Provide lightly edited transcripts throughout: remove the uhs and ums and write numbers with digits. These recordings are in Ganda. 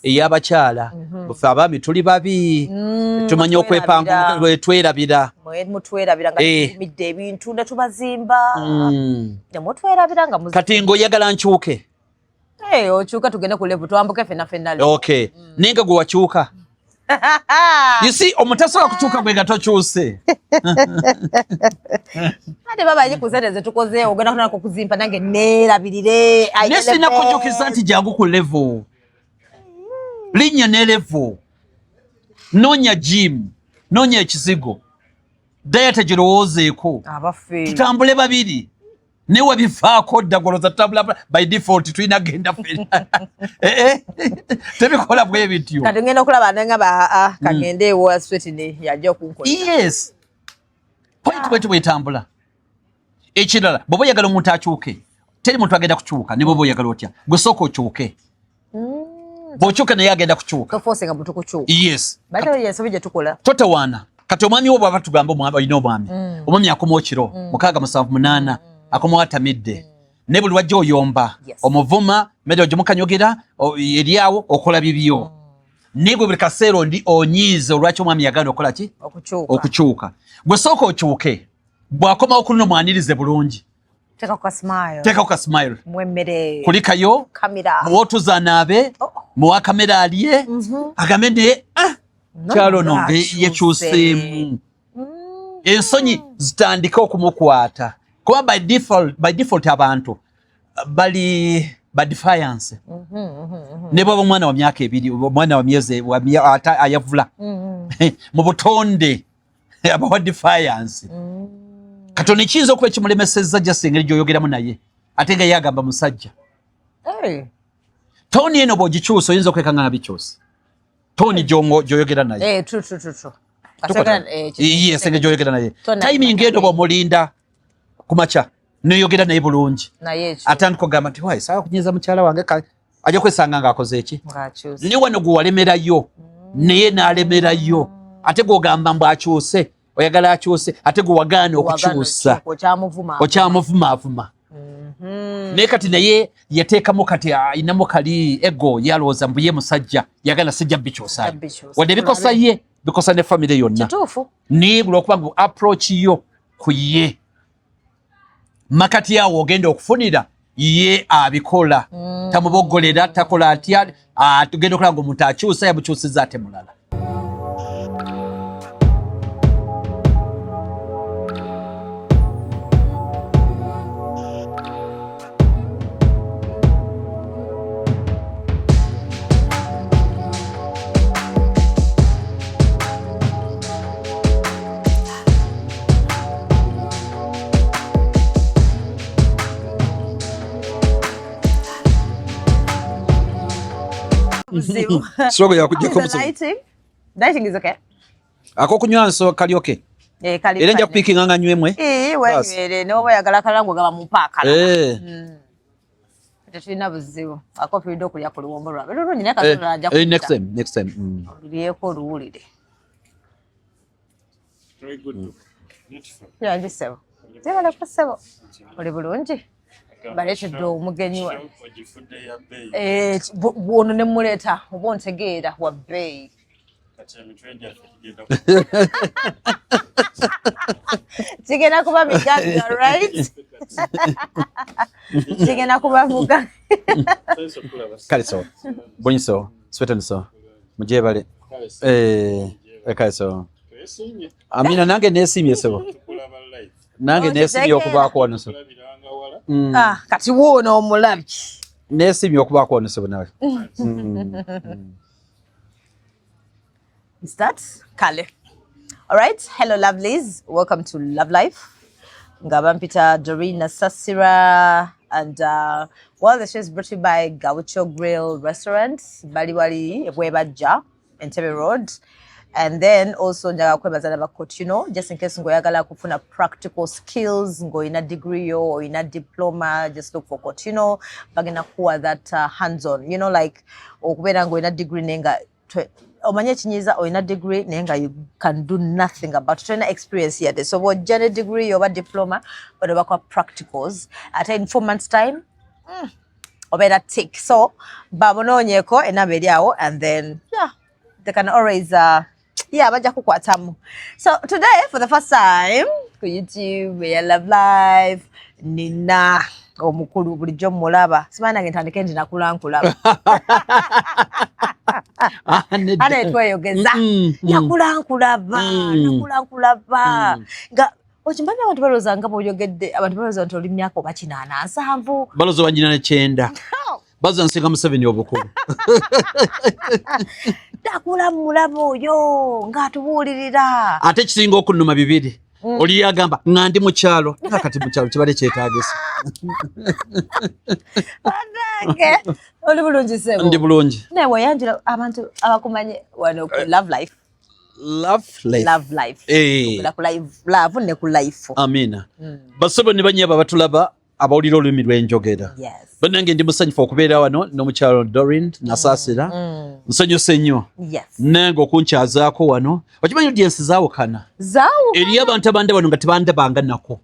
eyabakyala bufe abaami tuli babi tumanya okwepanga bwetwerabira mutwerabira nga tumidde ebintu ne tubazimba mutwerabira nga kati ng'oyagala nkyuke okyuka tugende ku level twambuke ffenna okay ninga gwe wakyuka you see omutasobola kukyuka gwe nga tokyuse ate babayi ku sente ze tukoze ogenda kunako kuzimpa nange neerabirire nesina kujjukiza nti jangu ku level linnya ne level noonya gym noonya ekizigo dayata girowoozeeko tutambule babiri newe bifaako ddagoloza tutambula by default tulina genda ffenna tebikola bwe bityo kati ngenda okulaba nengaba kagende ewo swetine yajja okunkola yes point bwetu bwetambula ekirala bw'oba oyagala omuntu akyuke teri muntu agenda kukyuka ne bw'oba oyagala otya gwe sooka okyuke bw'okyuka naye agenda kukyuka toforcinga muntu kukyuka yes bate yensobi gye tukola totawaana kati omwami wo bw'aba tugamba olina omwami omwami akomawo kiro 6-7-8 akomawo atamidde ne buli wajja oyomba omuvuma mmere ogimukanyogera eryawo okola bibyo ne bwe buli kaseera onyiize olwaki omwami yaganda okola ki okukyuka gwe sooka okyuke bw'akomawo kulina omwanirize bulungi teekako ka smile kulikayo muwotuza anaabe muwa kamera alye agambe naye kyalo no yekyuseemu ensonyi zitandike okumukwata kuba by default abantu bali defiance ne bwaba omwana wa myaka 2 omwana wa myezi ayavula mu butonde abawa defiance katono ekiyinza okuba ekimulemesezza jjasa engeri gy'oyogeramu naye ate nga yagamba musajja toni eno bw'ogikyusa oyinza okwekangana bikyusa toni gy'oyogera naye yes engeri gy'oyogera naye timing eno bw'omulinda kumakya neyogera naye bulungi atandika ogamba nti wayi sawa kunyiza mukyala wange ajja kwesanga ng'akoze eki ne wano gwe walemerayo naye n'alemerayo ate gw'ogamba mbu akyuse oyagala akyuse ate gwe wagaana okukyusa okyamuvumaavuma naye kati naye yateekamu kati ayinamu kali ego yalowooza mbu ye musajja yagala sijja bikyusa wadde bikosa ye bikosa ne famire yonna naye lwokuba ngu approach yo ku ye makati awo ogenda okufunira ye abikola tamuboggolera takola atya tugenda okulaba nga omuntu akyusa yamukyusiza ate mulala Strogo ya kujja Dieting is okay. Akokunywa nso kalioke. Kali. Era nja kupiki nganga nywemwe. Wewe nobo yagala kalango gaba mupaka. Tetulina buzibu. Akofi ndo kulya ku luwombo lwabe. Lulu nyine kasola ajja ku. Next time. Liyeko luwulire. Very good. Beautiful. Ya njisebo. Tebale kusebo. Oli bulungi. Baletedde omugenyi wa ono ne muleta oba ontegeera wa bbeeyi kigenda kuba migagga right kigenda kuba mugagga kale so bonyi so swetani so mujebale kale so amina nange nesimye so nange nesimye okubaako wano so kati woono omulabi nesimye okubaako wano so nawe Is that Kale? All right. Hello, lovelies. Welcome to Love Life. Ngabampita Dorina Sasira. And well, the show is brought to you by Gaucho Grill Restaurant, Baliwali, Webaja, Entebbe Road. And then also njaga kwebaza ba Coutinho, just in case ngoyagala kufuna practical skills, ngo ina degree or ina diploma, just look for Coutinho. Bagina kuwa that hands-on, you know, like okubera ngo ina degree nenga omanye chinyiza or ina degree nenga you can do nothing about it. Ina experience here. So what general degree or diploma, but about practicals. At in 4 months time, obeera tick. So bamunoonyeko enamba eri awo, and then they can always bajja kukwatamu. So today for the first time ku YouTube ya Love Life nina omukulu bulijjo mulaba simanyi nange ntandike ndi nakulankulaba ana etweyogeza yakulankulaba nga okimanyi abantu balowooza nga bw'oyogedde abantu balowooza nti oli myaka oba 87 balowooza wanyina ne 9 baza nsinga mu 7 obukulu takula mulaba oyo ng'atubuulirira ate kisinga okunnuma 2 oli yagamba nga ndi mu kyalo kati mu kyalo kibale kyetaagisa oli bulungi sebo ndi bulungi newe yanjira abantu abakumanye wano ku Love Life love ne ku life amina basebo ne banyaba batulaba abawulira olulimi lw'enjogera bannange ndi musanyufu okubeera wano n'omukyalo Doreen Nasasira nsanyuse nnyo nange okunkyazaako wano okimanyi audience zaawukana eriyo abantu abandi wano nga tebandabanga nako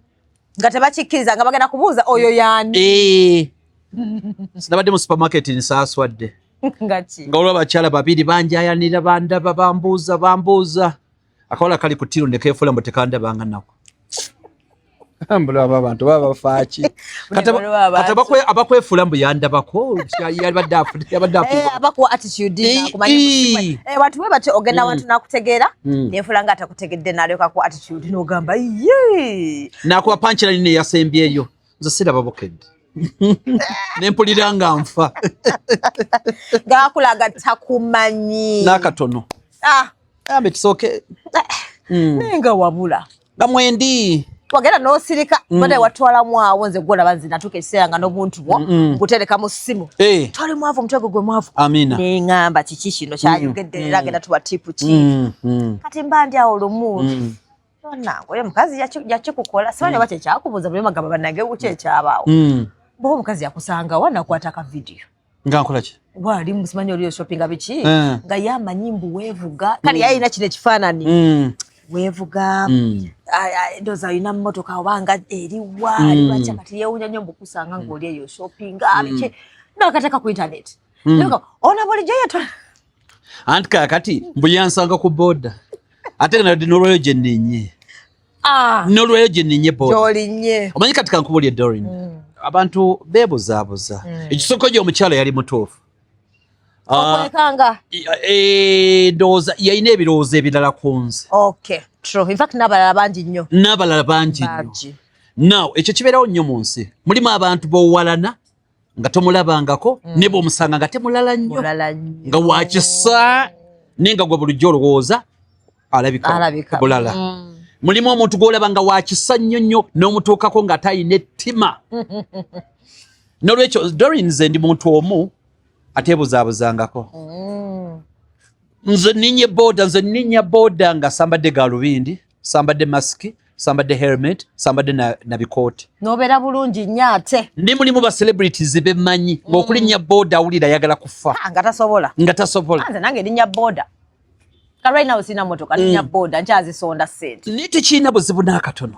nga tebakikkiriza nga bagenda kubuuza oyo yaani sinabadde mu supermarket nsaaswadde ngaki nga olwo abakyala 2 banjayanira bandaba bambuuza akawala kali ku tiro nekeefula mbu tekandabanga nako mbulaba abantu baba bafaaki abakwefuula mbu yandabako abakuwa attitude nakumanyi bantu bwe bati ogenda abantu nakutegeera neefula nga atakutegedde nalyoka ku attitude n'ogamba ye nakuba punchline ne yasembyeyo nze siraba bukedde nempulira nga nfa ngakulaga takumanyi nakatono ambe kisooke nenga wabula nga mwendi wagenda n'osirika bade watwalamu awo nze gwolaba nze natuuka ekiseera nga n'obuntu bwo nkutereka mu ssimu twali mwavu omutego gwe mwavu neŋŋamba kiki kino kyayogedde era agenda tuba tipu ki kati mba ndi awo lumu nange oyo omukazi yakikukola simanyi oba kyekyakubuuza buli magamba bannange wuki ekyabaawo bwoba omukazi yakusanga wa nakwata aka vidiyo nga nkola ki wali musimanyi oliyo shoppinga biki nga yamanyi mbu weevuga kale yalina kino ekifaanani weevuga ndooza alina mmotoka obanga eriwa alibaca kati yeewunya nnyo mbukusanga ng'oli eyo shoppinga biki nakateka ku internet ona bulijjo yetwa anti kakati mbu yansanga ku boda ate nadi n'olwayo gye nninye n'olwayo gye nninye boda gy'olinnye omanyi kati kankubulye Doreen abantu beebuzaabuza ekisoko gy'omukyala yali mutuufu okwekanga ndowooza yalina ebirowoozo ebirala ku nze true in fact n'abalala bangi nnyo now ekyo kibeerawo nnyo mu nsi mulimu abantu b'owalana nga tomulabangako ne b'omusanga nga temulala nnyo nga wakisa naye nga gwe bulijjo olowooza alabika bulala mulimu omuntu gw'olaba nga wakisa nnyo nnyo n'omutuukako nga tayina ettima n'olwekyo Doreen nze ndi muntu omu ateebuzaabuzangako nze nninya boda nga sambadde galubindi sambadde masiki sambadde helmet sambadde na bikooti n'obeera bulungi nnyo ate ndi mulimu ba celebrities bemmanyi ng'okulinnya boda awulira ayagala kufa nga tasobola nze nange linnya boda right now sina motoka linnya boda nkyazisonda sente naye tekiina buzibu n'akatono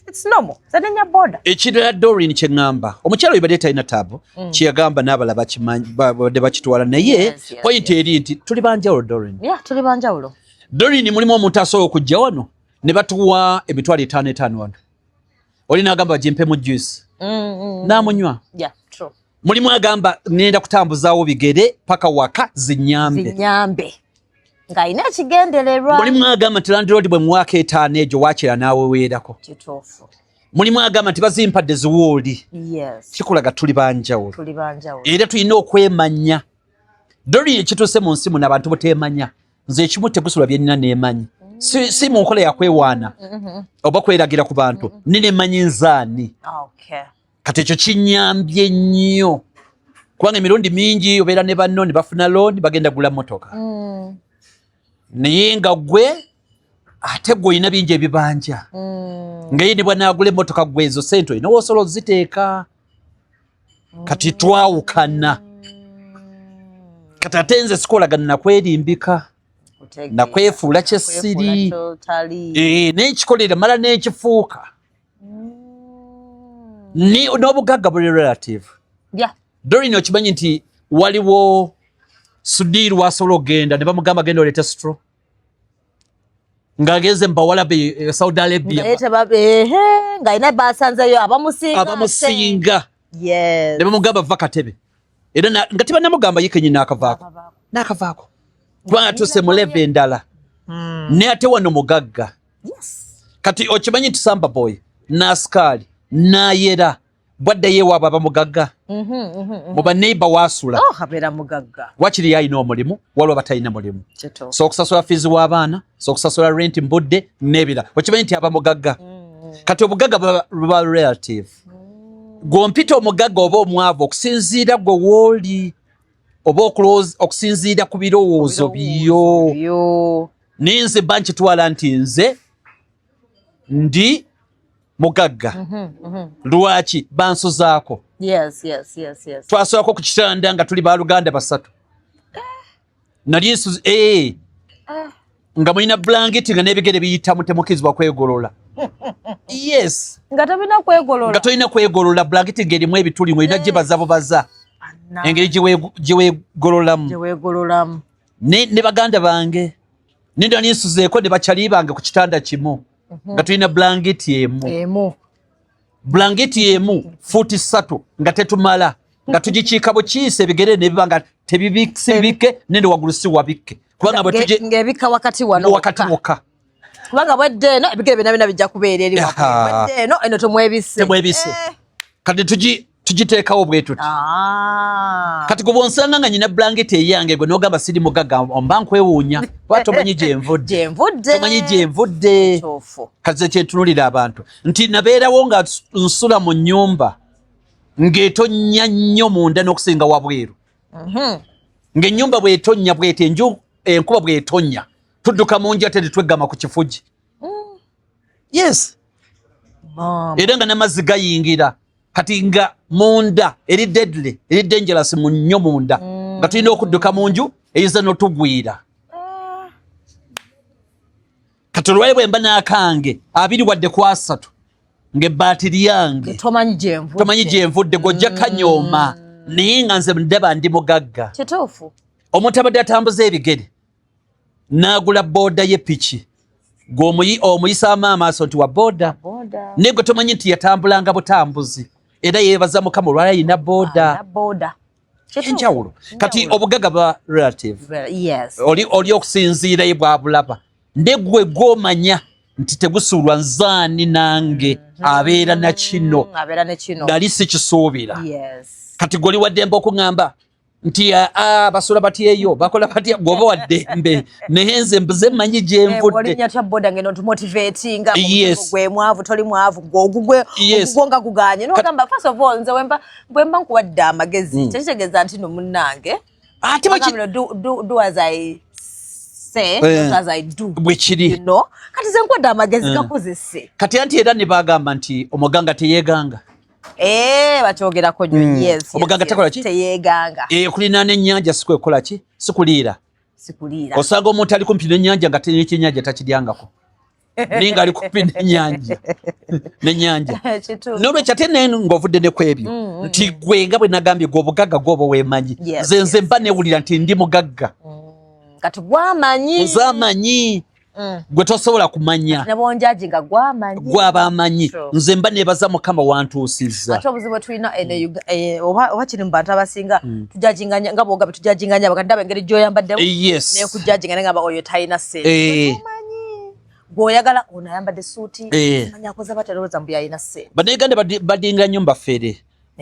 it's normal zenenya boda ekirala Doreen kye ŋŋamba omukyalo yibadde talina taabu kyeyagamba n'abala badde bakitwala naye point eri nti tuli banjawulo Doreen mulimu omuntu asobola okujja wano ne batuwa emitwalo 5 wano oli n'agamba bagimpemu juice n'amunywa mulimu agamba ngenda kutambuzaawo bigere paka waka zinyambe ng'alina ekigendererwa mulimu agamba nti Land Road bwe muwaako 5 egyo waakira n'aweweerako mulimu agamba nti bazimpadde ziwooli kikulaga tuli banjawulo era tulina okwemanya Doreen ekituuse mu nsi muno abantu buteemanya nze ekimu tegusula bye nnina neemanyi si mu nkola yakwewaana oba kweragira ku bantu nineemanyi nzaani kati ekyo kinyambye nnyo kubanga emirundi mingi obeera ne banno ne bafuna loan bagenda gula motoka naye nga gwe ate gwe olina bingi ebibanja nga ye ne bwanaagula emmotoka gwe ezo sente olina woosobola oziteeka kati twawukana kati ate nze sikolagana nakwerimbika nakwefuula kyessiri nenkikolera mala nenkifuuka n'obugagga buli relative Doreen okimanyi nti waliwo Sudir wasobola ogenda ne bamugamba genda oleete straw ng'ageze mbawalabe Saudi Arabia ng'alina basanzeyo abamusinga ne bamugamba va katebe era nga tebanamugamba ye kenyini n'akavaako kubanga atuuse mu level endala ne ate wano mugagga kati okimanyi nti Samba Boy n'asikaali n'ayera bwaddayo ewaabwe abamugagga mu baneighbor waasula wakiri alina omulimu waliwo batalina mulimu so okusasula fiizi w'abaana so okusasula rent mbudde n'ebira okimanyi nti abamugagga kati obugagga buba relative gw'ompita omugagga oba omwavu okusinziira gwe wooli oba okusinziira ku birowoozo byo ninze bba nkitwala nti nze ndi mugagga lwaki bansuzaako twasolako ku kitanda nga tuli baluganda basatu nali nga mulina blanketi nga n'ebigere biyitamu temukizibwa kwegolola nga tolina kwegolola blanketi ng'erimu ebituli mulina gye baza engeri gye weegololamu ne baganda bange ninda ninsuzeeko ne bakyali bange ku kitanda kimu nga tulina blanketi emu fuuti 3 nga tetumala nga tugikiika bukiise ebigere ne biba nga tebibike nende waggulu si wabikke kubanga ng'ebika wakati wokka kubanga bwedde eno ebigere byonna byonna bijja kubeera eri bwedde eno eno temwebise kati tugiteekawo bwe tuti kati gwe bw'onsanga nga nyina blanketi eyange gwe n'ogamba siri mugagga omba nkwewuunya kuba tomanyi gyenvudde kati kyentunulira abantu nti nabeerawo nga nsula mu nnyumba ng'etonnya nnyo munda n'okusinga wabweru ng'ennyumba bw'etonnya bw'eti enkuba bw'etonnya tudduka mu nju ate tetweggama ku kifugi era nga n'amazzi gayingira kati nga munda eri deadly eri dangerous mu nnyo munda nga tulina okudduka mu nju eyinza n'otugwira kati olwali bwe mba n'akange 2 wadde ku 3 ng'ebbaati lyange tomanyi gyenvudde gojja kanyooma naye nga nze ndaba ndi mugagga omuntu abadde atambuza ebigere n'agula booda y'epiki omuyisa amaaso nti wa booda naye gwe tomanyi nti yatambulanga butambuzi era yeebaza Mukama olwali alina booda enjawulo kati obugagga bwa relative oli okusinziira ye bwabulaba ne gwe gw'omanya nti tegusuulwa nzaani nange abeera na kino nali sikisuubira kati gwe oli waddembe okuŋŋamba nti basula batyeyo bakola batya gwoba waddembe naye nze mbuze mmanyi gyenvudde gwe mwavu toli mwavu nga guganye nogamba first of all nze bwe mba nkuwadde amagezi tekitegeeza nti no munnange do as I say as I do bwekiri kati ze nkuwadde amagezi gakozese kati anti era ne bagamba nti omuganga teyeeganga bakyogerako nnyo omuganga takola ki teyeeganga kulina n'ennyanja sikwekola ki sikuliira osanga omuntu ali kumpi n'ennyanja nga n'ekyennyanja takiryangako naye nga ali kumpi n'ennyanja n'olwekyo ate naye ng'ovudde ne ku ebyo nti gwe nga bwe nagambye gwe obugagga gwoba weemanyi nze mba neewulira nti ndi mugagga kati gwamanyi gwe tosobola kumanya nabonjaji nga gwaba amanyi nze mba neebaza Mukama wantuusizza ate obuzibu tulina oba kiri mu bantu abasinga tujajinganya nga bwogabe tujajinganya bakadde abengeri gy'oyambaddemu naye kujajinganya ngamba oyo talina ssente gw'oyagala ono ayambadde suuti manya akoze baterowooza mbu yalina ssente bannayuganda badinga nnyo mbafeere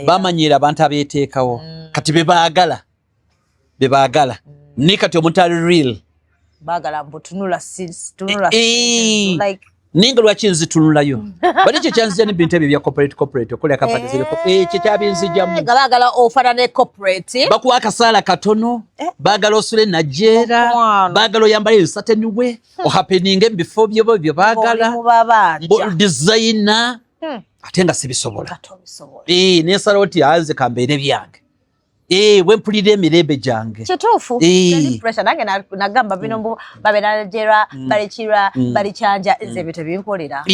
bamanyiira abantu abeeteekawo kati bebaagala naye kati omuntu ali real bagala mbutunula ninga lwaki nzitunulayo bali ekyo kyanzija n'ebintu ebyo bya corporate okola kampani ziriko ekyo kyabinzijamu nga bagala ofana ne corporate bakuwa akasaala katono bagala osule najjeera bagala oyambala ensateniwe ohapeninga ebifo byo bagala designer ate nga sibisobola nensala oti anze kambeere byange wempulira emirembe gyange kituufu pressure nange nagamba bino babeerajerwa balikirwa balikyanja nze ebyo tebinkolera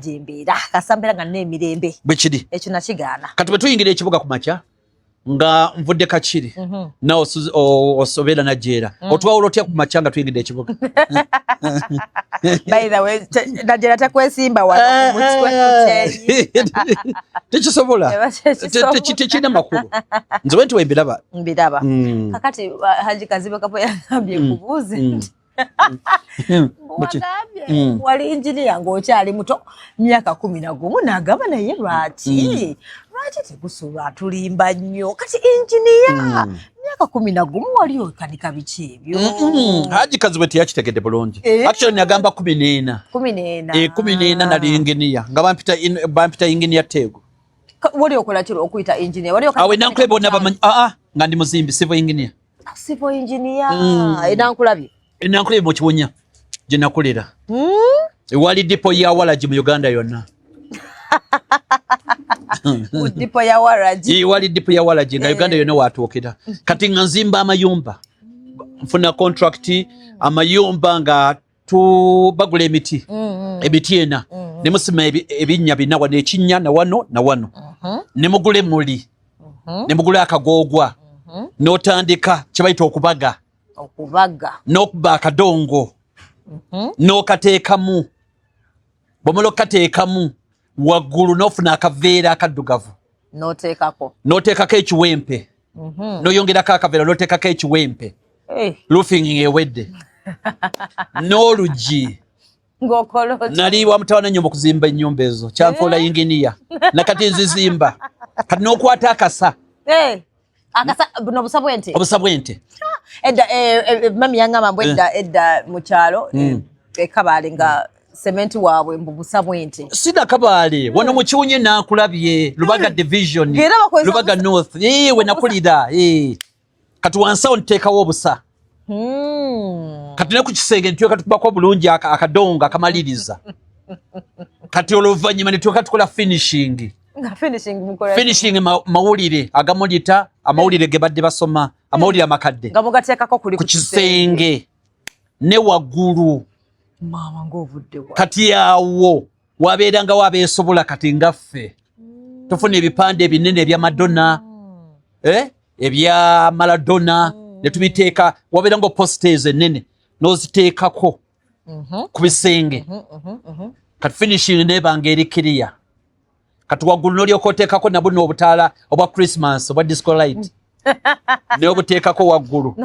gyembeera kasambera nga n'emirembe bwe kiri ekyo nakigaana kati bwe tuyingira ekibuga ku makya nga nvudde Kakiri na osobera na jera otwawulo tya ku machanga tuyingidde ekibuga. By the way, Najera takwesimba wano ku mutwe kukyeri. Tekisobola. Tekina makulu. Nze wentu wembiraba. Mbiraba. Kakati Haji Kazibe Kapo yagambye kubuuze. Wali engineer ng'okyali muto myaka 11 n'agamba naye lwaki tegusobola tulimba nnyo kati engineer myaka 11 wali okanika biki ebyo. Haji Kazibe teyakitegedde bulungi. Actually nagamba 14. 14 nali engineer nga bampita engineer Tego. Wali okola kiro okuyita engineer wali okawe nankulebe bonna bamanyi nga ndi muzimbi civil engineer. Civil engineer enankulabye. Enankulebe mu Kibunya gye nakulira. Wali dipo ya Walaji mu Uganda yonna. Dipo ya Walaji. Wali dipo ya Walaji nga Uganda yonna watuukira. Kati nga nzimba amayumba. Nfuna contract amayumba nga bagula emiti. Emiti ena. Ne musima ebinnya binawa n'ekinnya na wano. Ne mugule muli. Ne mugule akagogwa. N'otandika kye bayita okubaga. N'okuba akadongo. N'okateekamu. Bw'omala okateekamu waggulu n'ofuna akaveera akaddugavu. N'oteekako ekiwempe. N'oyongerako akaveera n'oteekako ekiwempe. Roofing ewedde. N'oluggi. Nali wa mutawana nnyo mu kuzimba ennyumba ezo. Kyanfuula engineer. Nakati nzizimba. Kati n'okwata akasa. Akasa buno busabwente. Obusabwente. Edda mami yangamba mbwedda edda mu kyalo Kabale nga sementi waabwe mbubusabwente. Sida Kabale wano mu Kiwunye nakulabye Lubaga division. Lubaga North. We nakulira. Kati wansawo nteekawo obusa. Kati ne ku kisenge ntyo katubako bulungi akadongo akamaliriza. Kati oluvannyuma ne tukola finishing. Finishing mawulire agamulita amawulire ge badde basoma amawulire amakadde ngamugateekako kuli ku kisenge ne waggulu mama ng'ovudde wa kati awo wabeeranga wabeesobola kati ngaffe tufuna ebipande ebinene ebya Madonna ebya Maradona ne tubiteeka wabeeranga posters ennene n'oziteekako ku bisenge kati finishing nebanga eri clear. Kati waggulu n'olyoka oteekako na buno obutaala obwa Christmas obwa disco light. N'obuteekako waggulu.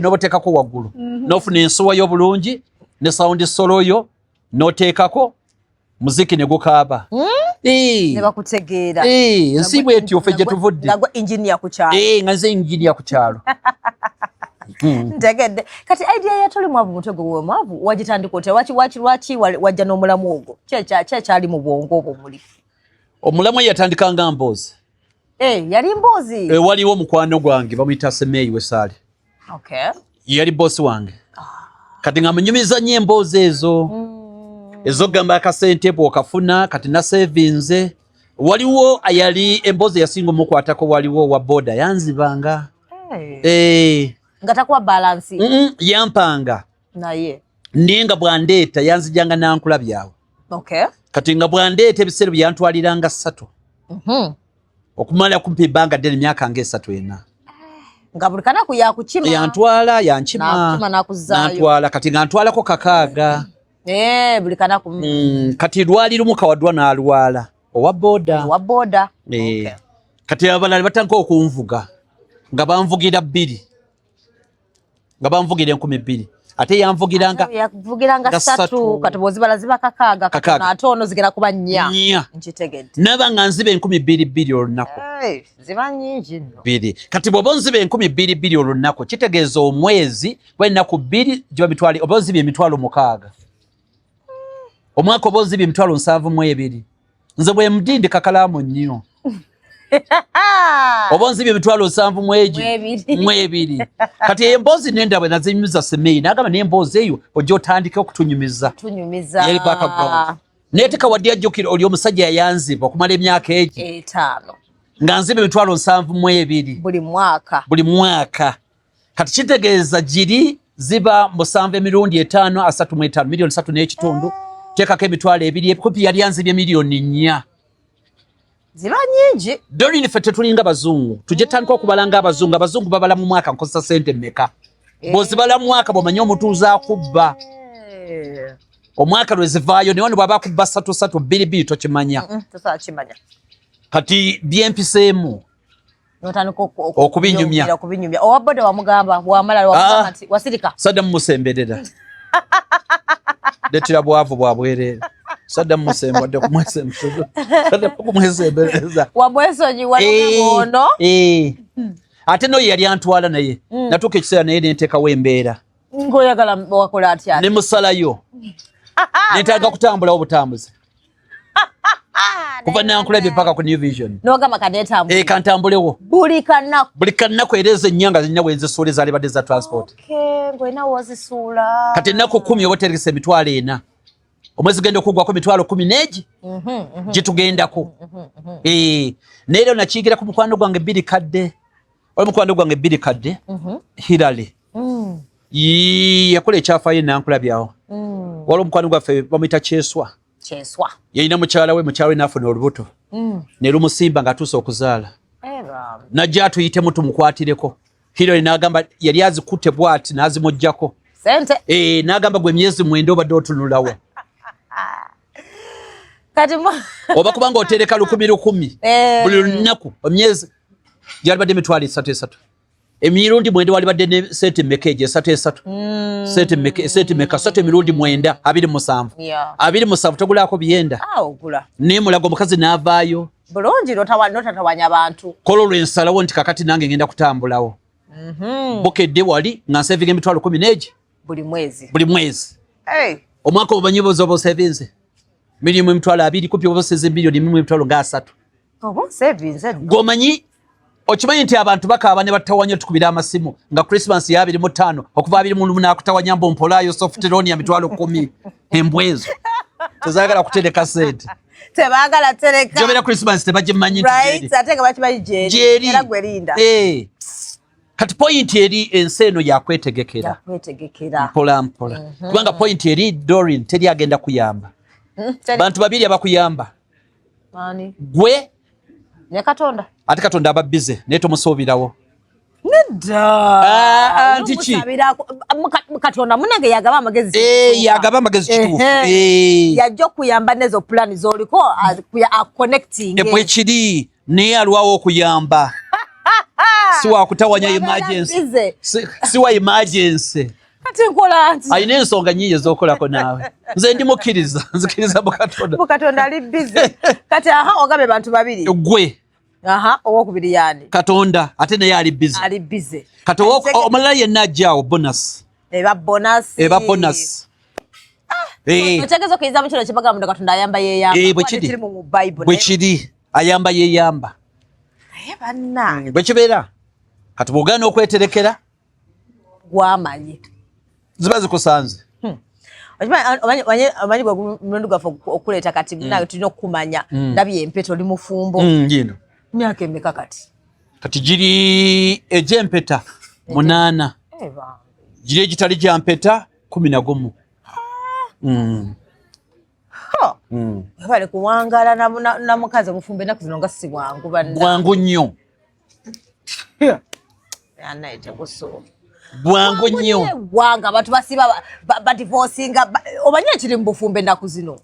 N'obuteekako waggulu. N'ofuna ensuwa y'obulungi ne sound solo yo n'oteekako muziki ne gukaaba. Ne bakutegeera. Ensi bwetyo ffe gye tuvudde. Nga gwe engineer ku kyalo. Nga nze engineer ku kyalo. Ntegedde. Kati idea ya toli mwavu mutego gwe mwavu wagitandika ote lwaki wajja n'omulamu ogwo kyali mu bwongo obwo muli. Omulamu yatandika nga mboozi. Yali mboozi. Waliwo mukwano gwange bamuyita Semeyi Wesaale. Yali bosi wange. Kati nga munyumiza nnyo emboozi ezo. Ezo gamba akasente bw'okafuna kati na savings. Waliwo yali emboozi yasinga omukwatako waliwo wa boda yanzibanga. Nga takuwa balance. Yampanga. Naye. Ninga bwandeeta yanzijanga nankulabyawo. Kati nga bwandeeta ebiseera byantwaliranga 3. Okumala kumpi banga ddene myaka nga 3 ena. Nga buli kanaku yakukima. Yantwala yankima. Nantwala kati nga ntwalako 6. Buli kanaku. Kati lwali lumu kawadwa n'alwala. Owa boda. Kati abalala batandika okunvuga. Nga banvugira 2. Nga banvugira 2,000. Ate yanvugiranga 3 kati bozibala ziba 6 ate ono zigera kuba 4 nkitegedde nabanga nzibe 2,200 olunaku ziba nnyingi nno 2 kati bw'oba nzibe 2,200 olunaku kitegeeza omwezi gw'ennaku 2 giba mitwalo oba nzibe emitwalo 6 omwaka oba nzibe emitwalo 7,200 nze bwe mudindika kalaamu nnyo oba nzibe emitwalo 7,200 kati emboozi nenda bwe nazinyumiza Semeyi n'agamba n'emboozi eyo ojja otandike okutunyumiza yali background neeteka wadde ajjukira oli omusajja yayanziba okumala emyaka egi 5 nga nzibe emitwalo 7,200 buli mwaka kati kitegeeza giri ziba mu 7 emirundi 5 35 miliyoni 3 n'ekitundu teekako emitwalo 2 ekupi yali yanzibye miliyoni 4 ziba nyingi. Doreen ffe tetulinga bazungu. Tujje tandika okubalanga abazungu. Abazungu babala mu mwaka nkozesa sente mmeka. Bw'ozibala mu mwaka bw'omanyi omutuuze akubba. Omwaka lwezivaayo ne wano bw'aba akubba 3-2 tokimanya. Tosakimanya. Kati byempiseemu. Notandika okubinyumya. Owa boda wamugamba wamala wamugamba nti wasirika. Sadda mumusemberera. Detira bwavu bwabwerere. Sadda mumusemberera kumwesemberera. Sadda kumwesembereza. Wabwesonyi wanono. Ate no yali antwala naye. Natuka ekiseera naye nentekawo embeera. Ngoyagala wakola atya. Ne musalayo. Netaga kutambula obutambuzi. Kuva nankulabye paka ku New Vision. Nogamba kadetambule. Kantambulewo. Buli kanaku ereza ennyanga zinnya wenzisuule zaali badde za transport. Ngwena wazisuula. Kati ennaku 10 oba oterekesa emitwalo 4. Omwezi genda okugwako emitwalo 10 neegi. Gitugendako. Neero nakiyigira ku mukwano gwange Billy Kadde. Mukwano gwange Billy Kadde. Hirale. Yakola ekyafaayo nankulabyawo. Waliwo omukwano gwaffe bamuyita Kyeswa. Yalina mukyala we n'afuna olubuto. Ne lumusimba ng'atuuse okuzaala. Najja atuyitemu tumukwatireko. Hirale n'agamba yali azikutte bw'ati n'azimuggyako. Sente. N'agamba gwe emyezi 9 obadde otunulawo. Kati oba kubanga otereka 10,000 buli lunaku emyezi gyali badde emitwalo 3. Emirundi 9 wali badde ne sente mekeje 3. Sente meka 3 emirundi 9 27. 27 togulako biyenda. Ogula. Ne mulago omukazi n'avaayo. Bulungi notatawanya abantu. Kolo lwensalawo nti kakati nange ngenda kutambulawo. Bukedde wali nga nsevinga emitwalo 10 neegi. Buli mwezi. Omwaka obanyibozo obo sevinze. Milimu emitwalo 2 kupya obo seze bilioni milimu emitwalo nga 3. Obo sevinze. Gomanyi okimanyi nti abantu bakaaba ne batawanya tukubira amasimu nga Christmas ya 25 okuva 24 nakutawanya mpompolayo softlonia mitwalo 10 embwezo tezagala kutereka sente tebagala tereka jobera Christmas tebajimanyi right ateka bachimanyi jeri era gwerinda kati point eri enseno yakwetegekera mpola kubanga point eri Doreen teri agenda kuyamba bantu babiri abakuyamba mani gwe ne Katonda ate Katonda aba busy neto musoobirawo nedda antichi Katonda munange yagaba amagezi yagaba amagezi kituufu yajja okuyamba nezo plan zoliko connecting ebwekiri naye alwawo okuyamba siwa kutawanya emergency siwa emergency kati nkola nti ayina ensonga nnyingi ez'okolako naawe nze ndi mukkiriza nzikiriza Katonda ali busy kati ogabe bantu babiri gwe owokubiri yani Katonda ate naye ali busy kati omulala yenna ajjaawo bonus eba bonus otegeeza okuyinza mu kino kyebaga munda Katonda ayamba yeeyamba kiri mu Bible bwe kiri ayamba yeeyamba banna bwe kibeera kati bw'ogaana okweterekera gwamanyi ziba zikusanze omanyi gwe mulundu gwaffe okuleeta kati nawe tulina okukumanya ndabye empeta oli mufumbo ngino myaka emeka kati giri egy'empeta 8 giri egitali gya mpeta 11 bale kuwangala na mukazi mufumbo enaku zino nga si bwangu nnyo bwangu nnyo wanga abantu basiba badivorcinga omanyi ekiri mu bufumbo enaku zino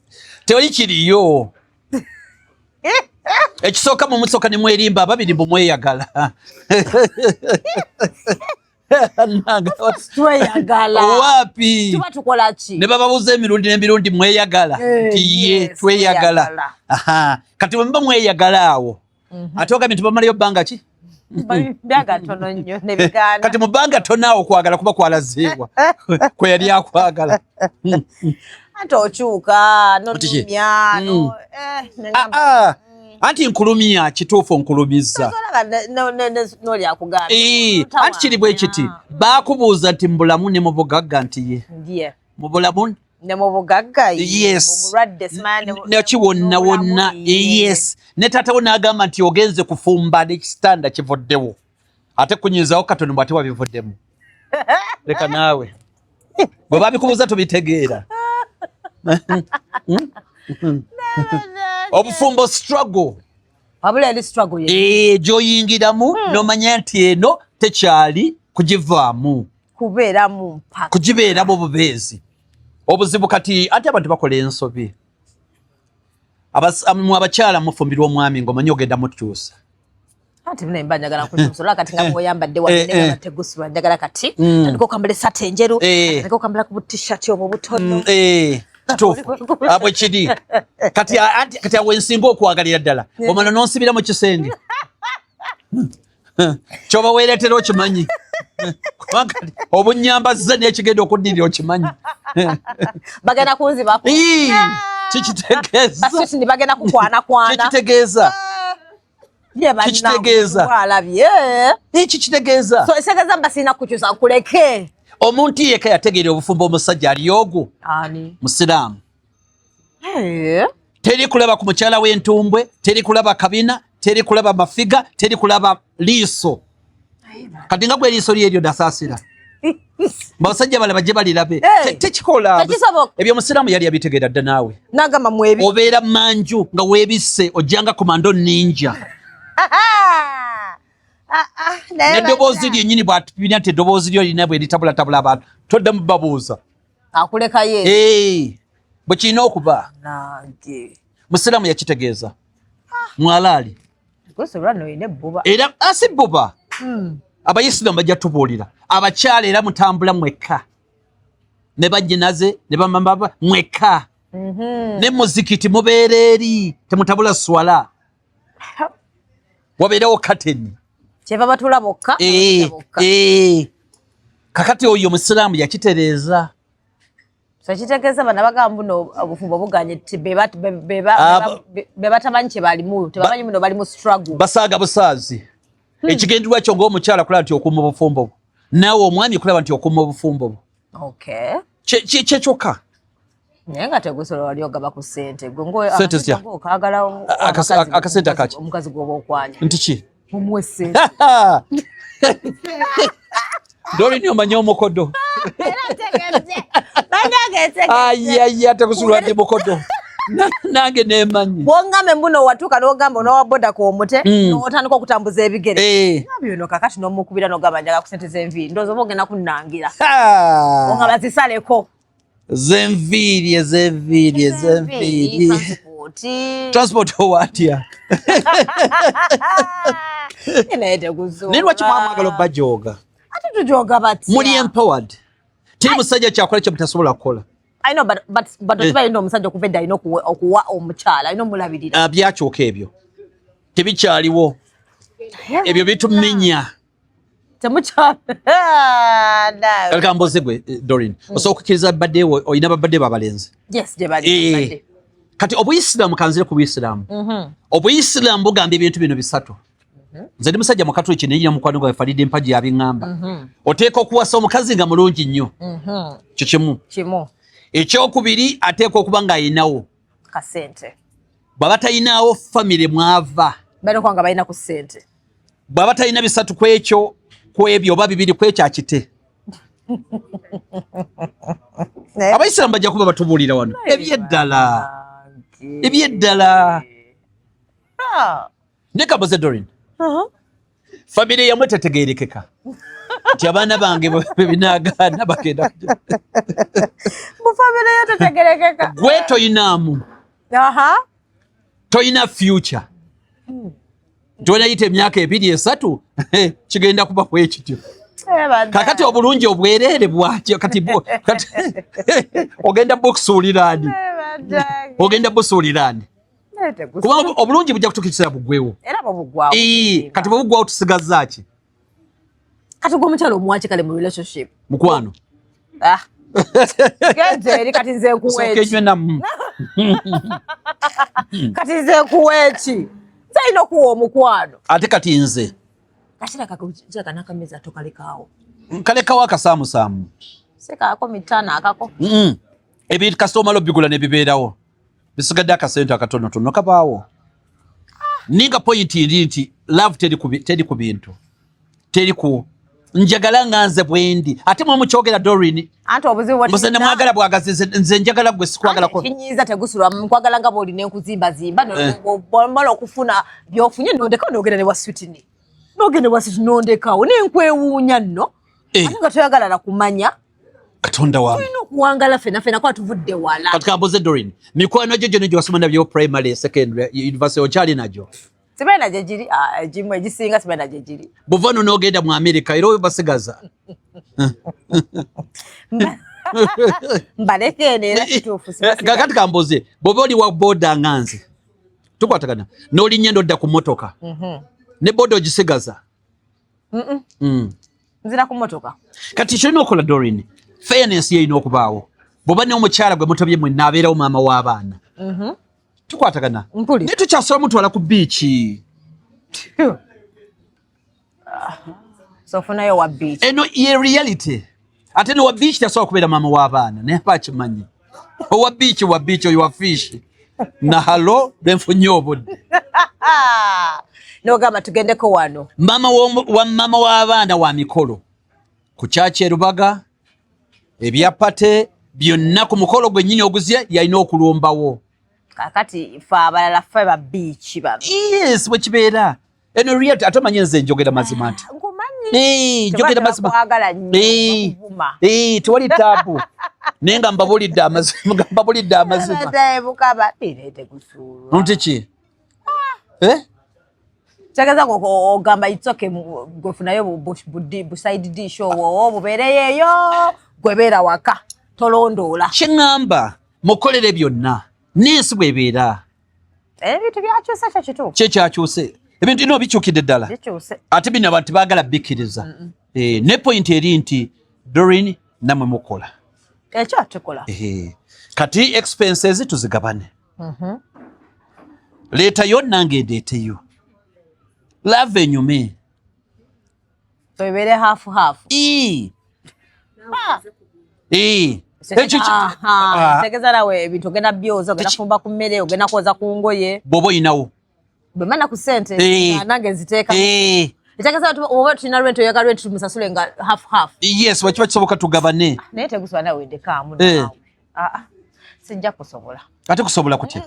tewali kiriyo ekisooka mu musoka ne mwerimba ababiri mbu mweyagala tweyagala wapi tuba tukola ki ne bababuuza emirundi mweyagala nti ye tweyagala kati bwe mweyagala awo ate ogambye nti bamalayo bbanga ki kati mu bbanga tono awo kwagala kuba kwalazeebwa kwe yali akwagala ate okyuka nonumya anti nkulumya kituufu nkulumiza anti kiri bwe kiti baakubuuza nti mubulamu ne mubugagga nti ye mubulamu ne mubugagga neki wonna wonna yes ne taatawo n'agamba nti ogenze kufumba n'ekitanda kivuddewo ate kunyizawo katono bw'ate wabivuddemu leka naawe bwe babikubuuza tubitegeera obufumbo struggle wabula yali struggle ye joyingiramu nomanya nti eno tekyali kugivaamu kubeeramu mpaka kugibeeramu bubeezi obuzibu kati ate abantu bakola ensobi mu abakyala mufumbirwa omwami ng'omanyi ogenda mukyusa ate mune mba njagala kukyusa kati nga bw'oyambadde wanene bategusibwa njagala kati tandika okambala essaati enjeru tandika okambala ku t-shirt obwo butono kituufu abwe kiri kati awe nsimba okwagalira ddala omala n'onsibira mu kisenge kyoba weeretera okimanyi kubanga obunyambazza n'ekigenda okuddirira okimanyi bagenda kunzibako kikitegeeza bagenda kukwanakwana kikitegeeza kikitegeeza so esegeeza mba sirina kukyusa kuleke omuntu yeka yategeera obufumbo omusajja ali ogwo musiraamu teri kulaba ku mukyala w'entumbwe teri kulaba kabina teri kulaba mafiga teri kulaba liiso kati nga gwe liiso lyeryo dasaasira basajja balaba gye balirabe tekikola ebyo musiraamu yali abitegeera dda naawe nagamba mwebi obeera manju nga weebisse ojjanga komando ninja n'eddoboozi lyennyini bwatubina nti eddoboozi lyo lina bwe litabulatabula abantu toddamu babuuza akulekayo bwe kirina okuba musiraamu yakitegeeza mwalaali era asi bbuba abayisiraamu bajja tubuulira abakyala era mutambula mwekka ne bajjinaze ne bamama mwekka ne muzikiti mubeera eri temutabula swala wabeerawo kateni kyeva batula bokka kakati oyo musiraamu yakitereeza kitegeeza bana bagamba buno obufumbo buganye ti be batamanyi kye balimu tebamanyi muno bali mu struggle basaaga busaazi ekigendererwa kyo ng'omukyala kulaba nti okuuma obufumbo bwo naawe omwami kulaba nti okuuma obufumbo bwo kyekyoka naye nga tegusobola wali ogaba ku ssente gweokagala akasente akaki omukazi gwoba okwanya nti ki mumuwe ssente dolini omanye omukodo ayaya tekusulwa ndi mukodo nange nemanyi bwongambe mbuno watuuka n'ogamba onowa boda ku omute n'otandika okutambuza ebigere bino kakati n'omukubira n'ogamba njaga ku ssente z'enviiri ndowooza oba ogenda kunnangira onga bazisaleko z'enviiri transport owatya naye tegusobola naye lwaki mwamwagala obbajooga ate tujoga batya muli empowered teri musajja kyakola kye mutasobola kukola I know but okibalina omusajja okuva edda alina okuwa omukyala alina omulabirira byakyoka ebyo tebikyaliwo ebyo bitumenya temukyala mboze gwe Doreen osobola okukkiriza badde olina babadde babalenzi kati obuyisiraamu kanzire ku buyisiraamu obuyisiraamu bugamba ebintu bino bisatu nze ndi musajja mukatuliki nenyina mukwano gwawe falidde empaji yabiŋŋamba oteeka okuwasa omukazi nga mulungi nnyo kyo kimu ekyokubiri ateeka okuba ng'ayinawo kasente bw'aba talinawo famire mwava banokwanga balina ku ssente bw'aba talina bisatu ku ekyo ku ebyo oba bibiri ku ekyo akite abayisiraamu bajja kuba batubuulira wano ebyeddala ne kaboze Doreen famire yamwe tetegeerekeka nti abaana bange bebinaagaana bagenda mufamire yo tetegeerekeka gwe toyinaamu toyina future tonayita emyaka 2-3 kigenda kuba kwekityo kakati obulungi obwereere bwatyo kati ogenda bukusuuliraani kubanga obulungi bujja kutukisira bugwewo kati bwebugwawo tusigazaaki kati gwe omukyala omuwaki kale mu relationship mukwano genzeri kati nze nkuweeki kati nze nkuweeki sayina okuwa omukwano ate kati nze nakameza tokalekaawo kalekawo akasaamusaamu sekako mitano akako ebintu kasita omala obigula ne bibeerawo bisigadde akasente akatonotono kabaawo ninga point iri nti love teri ku bintu teri ku njagala nganze bwendi ate mwe mukyogera Doreen anti obuzibu bwati mbese nemwagala bwagazize nze njagala gwe sikwagala ko kinyiza tegusula nkwagala nga bwoli nenkuzimba zimba nomala okufuna byofunye nondeka nogenda ne waswitini nogenda waswitini nondekawo nenkwewuunya nno ate nga toyagala na kumanya Katonda wange tulina okuwangala fena kwa tuvudde wala katika mboze Doreen mikwano gyo gyo wasoma nabyo primary secondary university okyali najo sibaina jejiri jimu egisinga sibaina jejiri buvano nogenda mu America era basigaza mbalekene era kituufu kakati kamboze bobe oli wa boda nganze tukwatagana n'olinnya ndodda ku motoka ne boda ogisigaza nzira ku motoka kati kirina okola Doreen fairness ye ino okubaawo boba ne omukyala gwe mutobye mwe naabeerawo maama w'abaana tukwatagana ne tukyasobola mutwala ku biiki sofunayo wa biiki eno ye reality ate ne wa biiki tasobola kubeera maama w'abaana naye pakimanyi owa biiki oyo wa fish na halo benfunye obudde nogamba tugendeko wano maama w'abaana wa mikolo ku kyaki e Rubaga ebyapate byonna ku mukolo gwe nnyini oguzye yalina okulumbawo kakati fe abalala fe ba biiki bano yes bwe kibeera eno reality ate omanyi nze njogera mazima nti njogera mazima tewali taabu naye nga mbabulidde amazima nti ki kyageza ogamba itsoke gwefunayo buside dish owo bubeereyeeyo gwebeera waka tolondoola kyeŋŋamba mukolere byonna n'ensi bw'ebeera ebintu byakyuse kyo kituufu kyekyakyuse ebintu ino bikyukidde ddala ate bino abantu baagala bikkiriza ne point eri nti Doreen namwe mukola ekyo tukola kati expenses tuzigabane leetayo nange ndeeteyo love enyume tobeere hafu tegeza nawe ebintu ogenda byoza ogenda kufumba ku mmere ogenda kwoza ku ngoye bw'oba oyinawo bwemana ku ssente nange nziteeka etegeza oba tulina rwenti oyaga rwenti tumusasule nga half yes wakiba kisoboka tugabane naye tegusobola nawe wendekaamu sijja kusobola ate kusobola kutya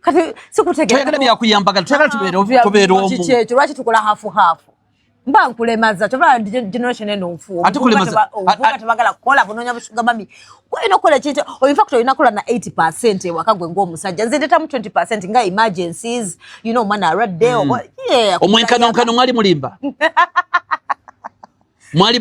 kati sikutegeera byakuyambaga tubeera omu kikyekyo lwaki tukola hafu mba nkulemaza kyova generation eno nfu obuvuga tebagala kukola bunoonya busuga mami kwolina okukola ekintu in fact olina kukola na 80% ewaka gwe ng'omusajja nze ndetamu 20% nga emergencies omwana alwadde omwenkanonkano mwali mulimba mwali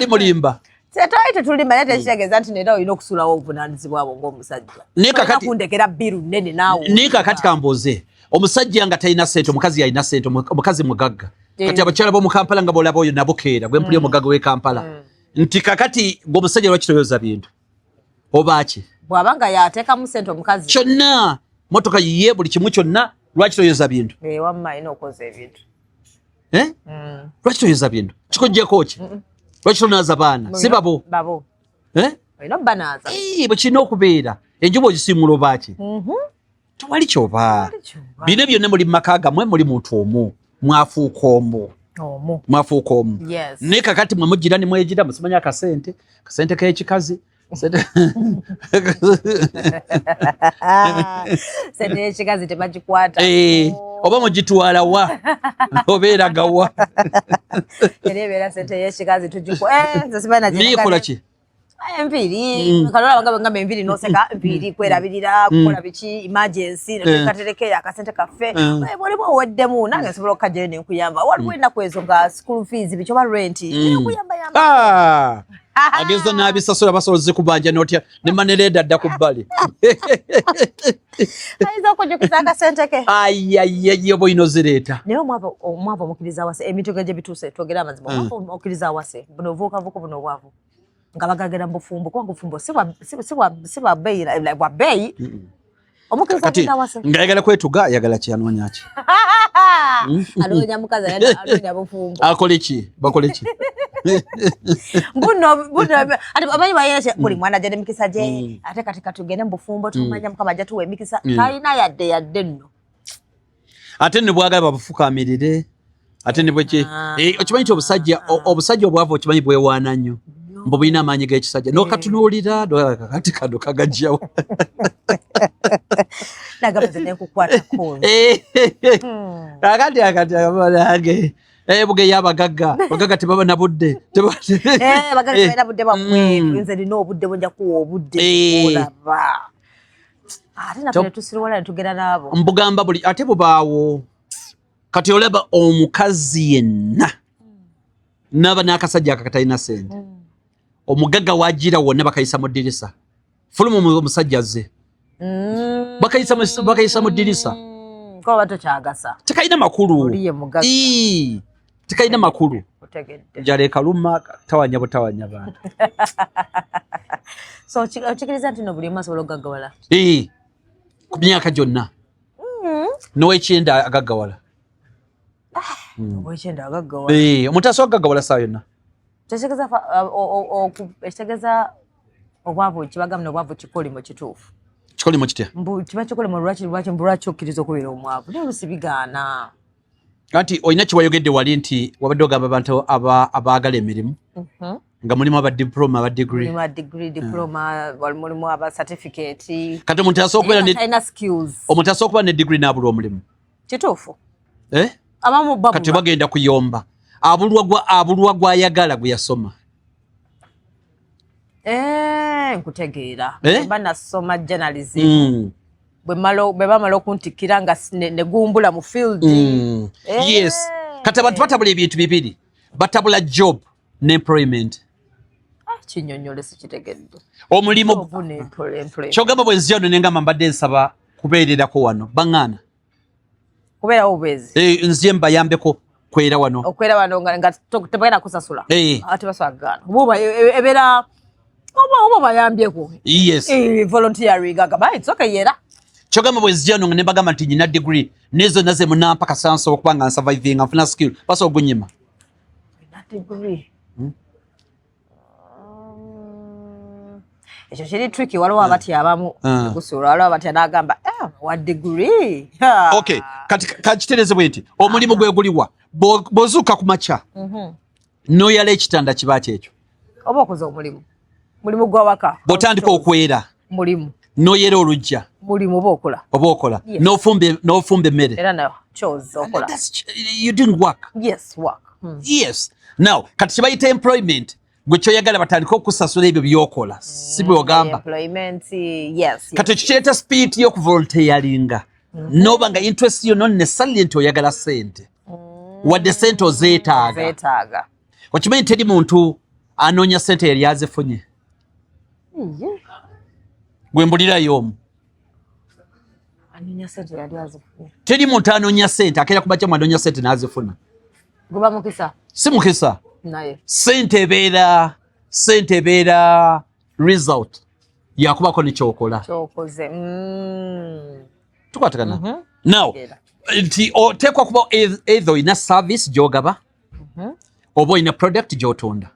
mulimba twali tetulima naye tekitegeeza nti nera olina okusuulawo obuvunaanyizibwa bwo ng'omusajja kundekera biru nnene naawe naye kakati kambuuze omusajja nga talina ssente omukazi yalina ssente omukazi mugagga kati abakyala b'omu Kampala nga bolaba oyo nabukeera gwe mpulira omugagga w'e Kampala nti kakati ng'omusajja lwaki toyoza bintu oba ki bw'aba nga yateekamu ssente omukazi kyonna motoka yiye buli kimu kyonna lwaki toyoza bintu wamma alina okukoza ebintu lwaki toyoza bintu kikoggyeko ki lwaki tonaaza baana si babo olina obbanaaza bwe kirina okubeera enjuba ogisiimula oba ki tewali kyoba bino byonna muli mumaka gammwe muli muntu omu mwafuuka omu naye kakati mwe mugira ne mwegira musimanya akasente k'ekikazi sente y'ekikazi tebagikwata oba mugitwala wa obeeraga wa era ebeera sente y'ekikazi tugikola ki enviiri kalola bagamba enviiri noseka enviiri kwerabirira kukola biki emergency katerekeyo akasente kaffe bwoliba oweddemu nange nsobola okukajjayo nenkuyamba waliwo ennaku ezo nga school fees biki oba rent nekuyambayamba ageza n'abisasula basolozze kubanja notya ne manereda adda ku bbali ayinza okujjukiza akasente ke ayayye oba oyina ozireeta naye omwava omukkiriza awase ebintu ge gye bituuse twogera amazima omwava omukkiriza awase buno ovuukavuuka buno obwavu nga bagagera mu bufumbo kubanga obufumbo si bwa bbeeyi omukkiriza agenda awase ng'ayagala kwetuga ayagala ki anoonya ki anoonya mukazi anoonya bufumbo akole ki bakole ki buno ati amanyi bayina buli mwana ajja n'emikisa gye ate kati katugende mu bufumbo tumanya mukama ajja tuwa emikisa talina yadde nno ate ne bwagala babufukaamirire ate ne bweki okimanyi obusajja obwavu okimanyi bwewaana nnyo mbu bulina amaanyi g'ekisajja n'okatunuulira kati kano kagajjawo akati bugeya abagagga tebaba na budde mbugamba buli ate bubaawo kati olaba omukazi yenna naba n'akasajja akatalina sente omugagga wajira wonna bakayisa mu ddirisa fulumu omusajja azze bakayisa mu ddirisa tekalina makulu tekalina makulu jale kaluma tawanya butawanya bantu so okikiriza nti no buli omu asobola okugaggawala ku myaka gyonna n'owekyenda agaggawala omuntu asobola okugaggawala saa yonna ekitegeeza obwavu kibagamba obwavu kikolimo kituufu kikolimo kitya kiba kikolimo lwaki okkiriza okubeera omwavu naye olusi bigaana anti olina kiwayogedde wali nti wabadde ogamba abantu abaagala emirimu nga mulimu abadiploma abadigri mulimu abacertificate kati omuntu asobola okuba ne digri n'abulwa omulimu kituufu kati bagenda kuyomba abulwa gwayagala gwe yasoma nkutegeera mba nasoma journalism bwe bamala okuntikira nga negumbula mu field yes kati abantu batabula ebintu bibiri batabula job ne employment kinyonyole sikitegedde omulimu kyogamba bwe nziyano nengamba mbadde nsaba kubeererako wano baŋŋaana kubeerawo bubeezi nziye mbayambeko okwera wano nga tebagenda kusasula ate baswagana ebeera oba bayambyeko volunteering agamba it's okay yera kyogamba bwe nzijano nga nebagamba nti nyina degree nezo naze munampa kasanso okuba nga surviving nfuna skill baso ogunyima ekyo kiri tricky waliwo abati abamu gusuula waliwo abati anagamba wa degree okay kakiterezebwe nti omulimu gweguliwa bw'ozuuka ku makya noyala ekitanda kiba kyekyo oba okoze mulimu gwawaka bw'otandika okwera mulimu noyera olujja mulimu oba okola n'ofumba emmere era nayo chose okola you didn't work yes now kati kibayita employment gwe kyoyagala batandika okusasula ebyo byokola si bwe ogamba kati kikyeta spirit y'okuvolunteeringa noba nga interest yo non necessarily nti oyagala sente wadde sente ozeetaaga okimanyi teri muntu anoonya sente yali azifunye gwe mbulirayo omu teri muntu anoonya sente akeera kubacamu anoonya sente n'azifuna si mukisa sente ebeera result yakubako nekyokola tukwatagana now nti oteekwa kuba either olina service gyogaba oba olina product gyotunda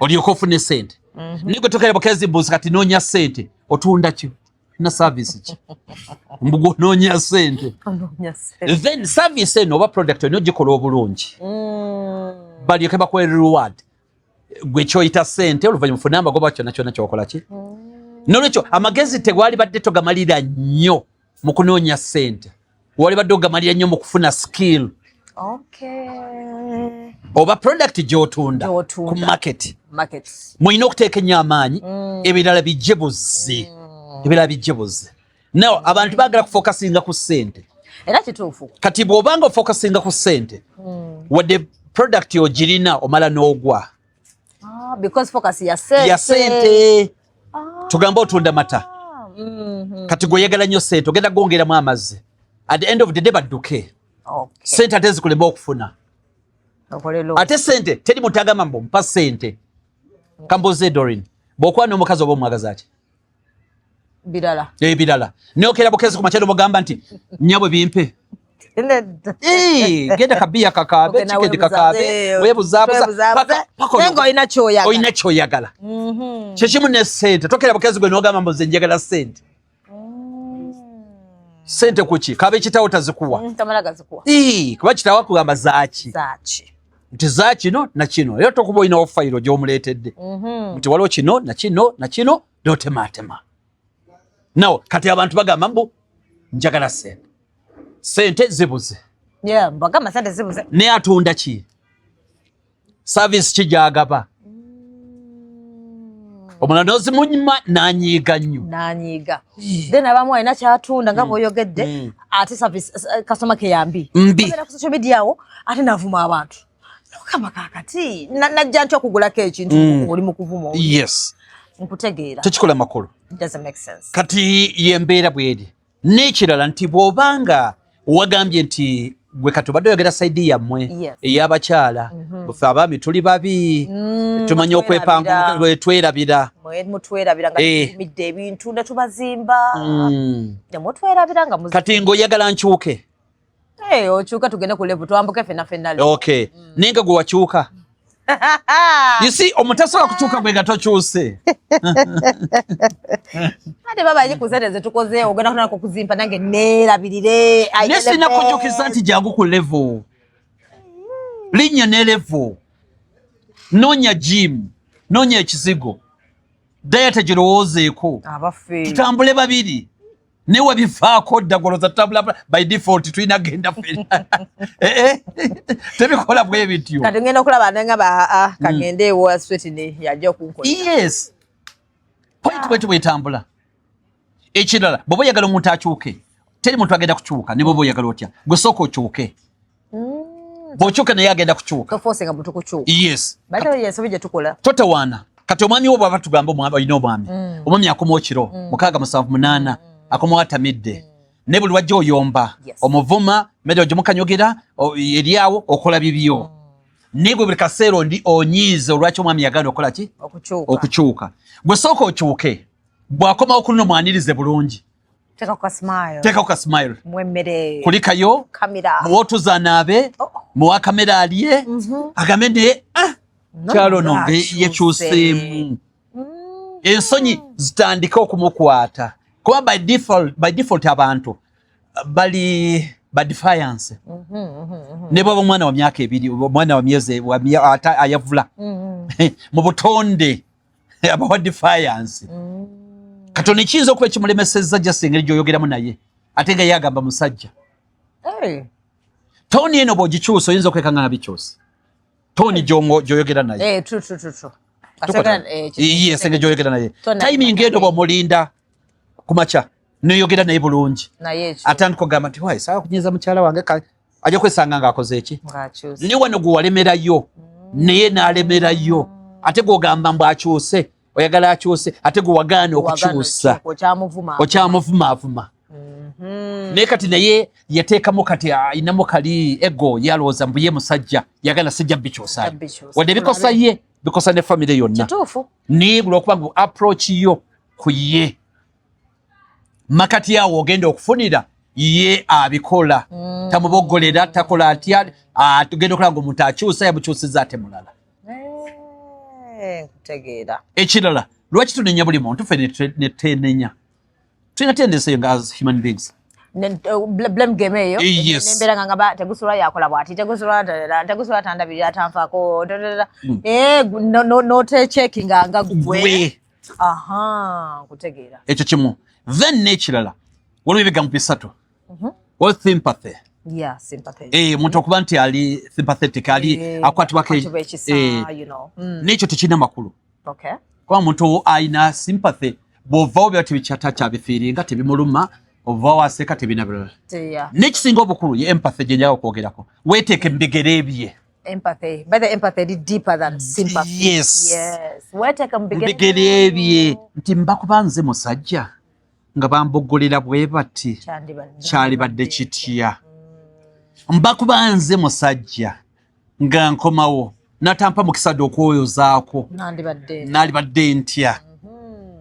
olyoka ofune sente naye gwe tokera bakezi mbuuzi kati noonya sente otunda ki na service ki mbugo noonya sente then service eno oba product eno gikola obulungi balyoke bakuwe reward gwe kyoyita sente oluvannyuma funa amagoba kyonna kyonna kyokola ki nolwekyo amagezi tegwali badde togamalira nnyo mu kunoonya sente wali badde ogamalira nnyo mu kufuna skill oba product gyotunda ku market mulina okuteeka ennyo amaanyi ebirala bijje buzze now abantu baagala kufokasinga ku sente era kituufu kati bw'obanga ofokasinga ku sente wadde product ogirina omala n'ogwa because focus ya sente tugamba otunda mata kati gweyagala nnyo sente ogenda gwongeramu amazzi at the end of the day badduke sente ate zikulema okufuna ate sente teri muntu agamba mbu mpa sente kambuze Doreen bw'okuba n'omukazi oba omwagaza ki birala neokera bukezi ku makyalo mugamba nti nyabwe bimpe genda kabiya kakabe chikendi kakabe webuzabuza nengo oyina kyoyagala kyekimu ne sente tokera bukezi gwe nogamba mbu nze njagala sente sente kuki kabe kitawo tazikuwa tamala gazikuwa kuba kitawo akugamba zaaki nti za kino na kino era tokuba olinawo fayiro gy'omuleetedde nti waliwo kino na kino na kino n'otematema nawo kati abantu bagamba mbu njagala sente zibuze mbagamba sente zibuze naye atunda ki service ki gyagaba omulala n'ozimunyima n'anyiiga nnyo then abamu alina kyatunda nga bw'oyogedde ate service customer care yambi obeera ku social media awo ate navuma abantu nokama kakati najja ntya okugulako ekintu oli mu kuvuma nkutegeera tekikola makulu kati yembeera bweri n'ekirala nti bw'obanga wagambye nti gwe kati obadde oyogera saidi yammwe ey'abakyala ffe abaami tuli babi tumanyi okwepanga twerabira mutwerabira nga tumidde ebintu ne tubazimba mutwerabira nga kati ng'oyagala nkyuke okyuka tugende ku level twambuke ffenna naye nga gwe wakyuka yisi omutasobola kukyuka gwe nga tokyuse ate baba ali ku sente ze tukoze ogenda kunako kuzimpa nange neerabirire naye sirina kujjukiza nti jangu ku level linnya ne level noonya gym noonya ekizigo daya tegirowoozeeko tutambule babiri naye wabifaako ddagoloza tutambula by default tulina genda ffena tebikola bwe bityo kati ngenda okulaba nanga kagende ewo swetini yajja okunkola point bwetu bwetambula ekirala bw'oba oyagala omuntu akyuke teri muntu agenda kukyuka ne bw'oba oyagala otya gwe sooka okyuke bw'okyuka naye agenda kukyuka totawaana kati omwami wo bw'aba tugamba olina omwami omwami akoma okiro 6-7-8 akomawo atamidde ne buli wajja oyomba omuvuma mmere ogimukanyogera eryawo okola bibyo naye gwe buli kaseera onyiize olwaki omwami yaganda okola ki okukyuka gwe sooka okyuke bw'akomawo ku luno mwanirize bulungi teekako ka smile kulikayo muwotuza anaabe muwa kamera alye agambe naye kyalo no yekyuseemu ensonyi zitandike okumukwata kuba by default abantu bali ba defiance ne bwaba omwana wa myaka 2 omwana wa myezi ayavula mu butonde abawa defiance Katoni kiyinza okuba ekimulemesezza jjasa engeri gy'oyogeramu naye ate nga yagamba musajja toni eno bw'ogikyusa oyinza okwekanga nga bikyusa toni gy'oyogera naye yes engeri gy'oyogera naye timing eno bw'omulinda kumakya noyogera naye bulungi atandika ogamba nti wayi sawa kunyiza mukyala wange ajja kwesanga ng'akoze eki ne wano gwe walemerayo naye n'alemerayo ate gw'ogamba mbu akyuse oyagala akyuse ate gwe wagaana okukyusa okyamuvumaavuma naye kati naye yateekamu kati ayinamu kali ego yalowooza mbu ye musajja yagala sijja bikyusayo wadde bikosa ye bikosa ne famire yonna naye buli okuba ngu approach yo ku ye makati yawo ogenda okufunira ye abikola tamuboggolera takola atya tugenda okulaba nga omuntu akyusa yamukyusiza ate mulala ekirala lwaki tunenya buli muntu ffe netenenya tulina tendensi nga as human beings blame game eyo nembera nga ngamba tegusulwa yakola bwati tegusulwa tandabirira atanfaako notechekinga nga gwe kutegeera ekyo kimu then n'ekirala waliwo ebigambo bisatu waliwo sympathy muntu okuba nti ali sympathetic ali akwatibwako n'ekyo tekirina makulu kuba muntu ayina sympathy bw'ovaawo byaba tebikyata kyabifiiringa tebimuluma ovaawo aseka tebina birala n'ekisinga obukulu ye empathy gye njagala okwogerako weeteeke mu bigere bye bigere bye nti mbakuba nze musajja nga bamboggolera bwe bati kyalibadde kitya mbakuba nze musajja nga nkomawo natampa mukisado okwoyozaako naalibadde ntya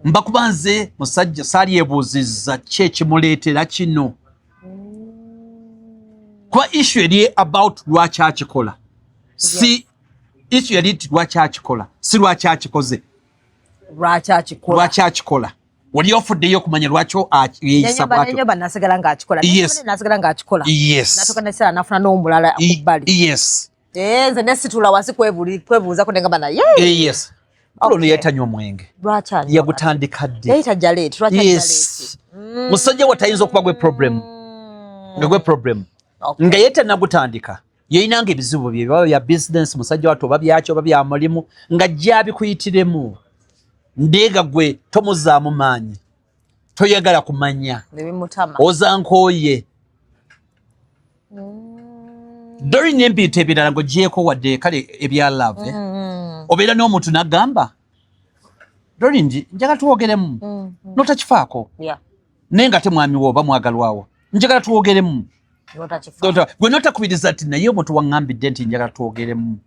mbakuba nze musajja saali yebuuzizza ki ekimuleetera kino kuba issue eri about lwaki akikola si issue eri lwaki akikola si lwaki akikoze lwaki akikola wali ofuddeyo kumanya lwaki yeeyisa bw'atyo. Nyoba nasigala ng'akikola. Yes. Nasigala ng'akikola. Yes. Natuuka n'ekiseera nafuna n'omulala ku bbali. Yes. Nze ne situla wansi kwebuuzako ne ngamba naye. Yes. Ono yeetanywa omwenge. Lwaki anywa? Yagutandika ddi. Yayita leeti. Lwaki ajja Yes. Musajja we tayinza okuba gwe problem. Nga gwe problem. Nga yeetannagutandika. Yeyinanga ebizibu bye biba bya business musajja wattu oba byakyo oba bya mulimu nga gy'abikuyitiremu. Ndeega gwe tomuzaamu maanyi. Toyagala kumanya. Nebimutama. Ozankooye. Dori n'empita ebirala ng'ogyeko wadde kale ebya love. Obeera n'omuntu n'agamba. Dori njagala tuwogeremu. Notakifaako. Naye nga te mwami wo oba mwagalwawo. Njagala tuwogeremu. Gwe notakubiriza nti naye omuntu waŋŋambidde nti njagala tuwogeremu.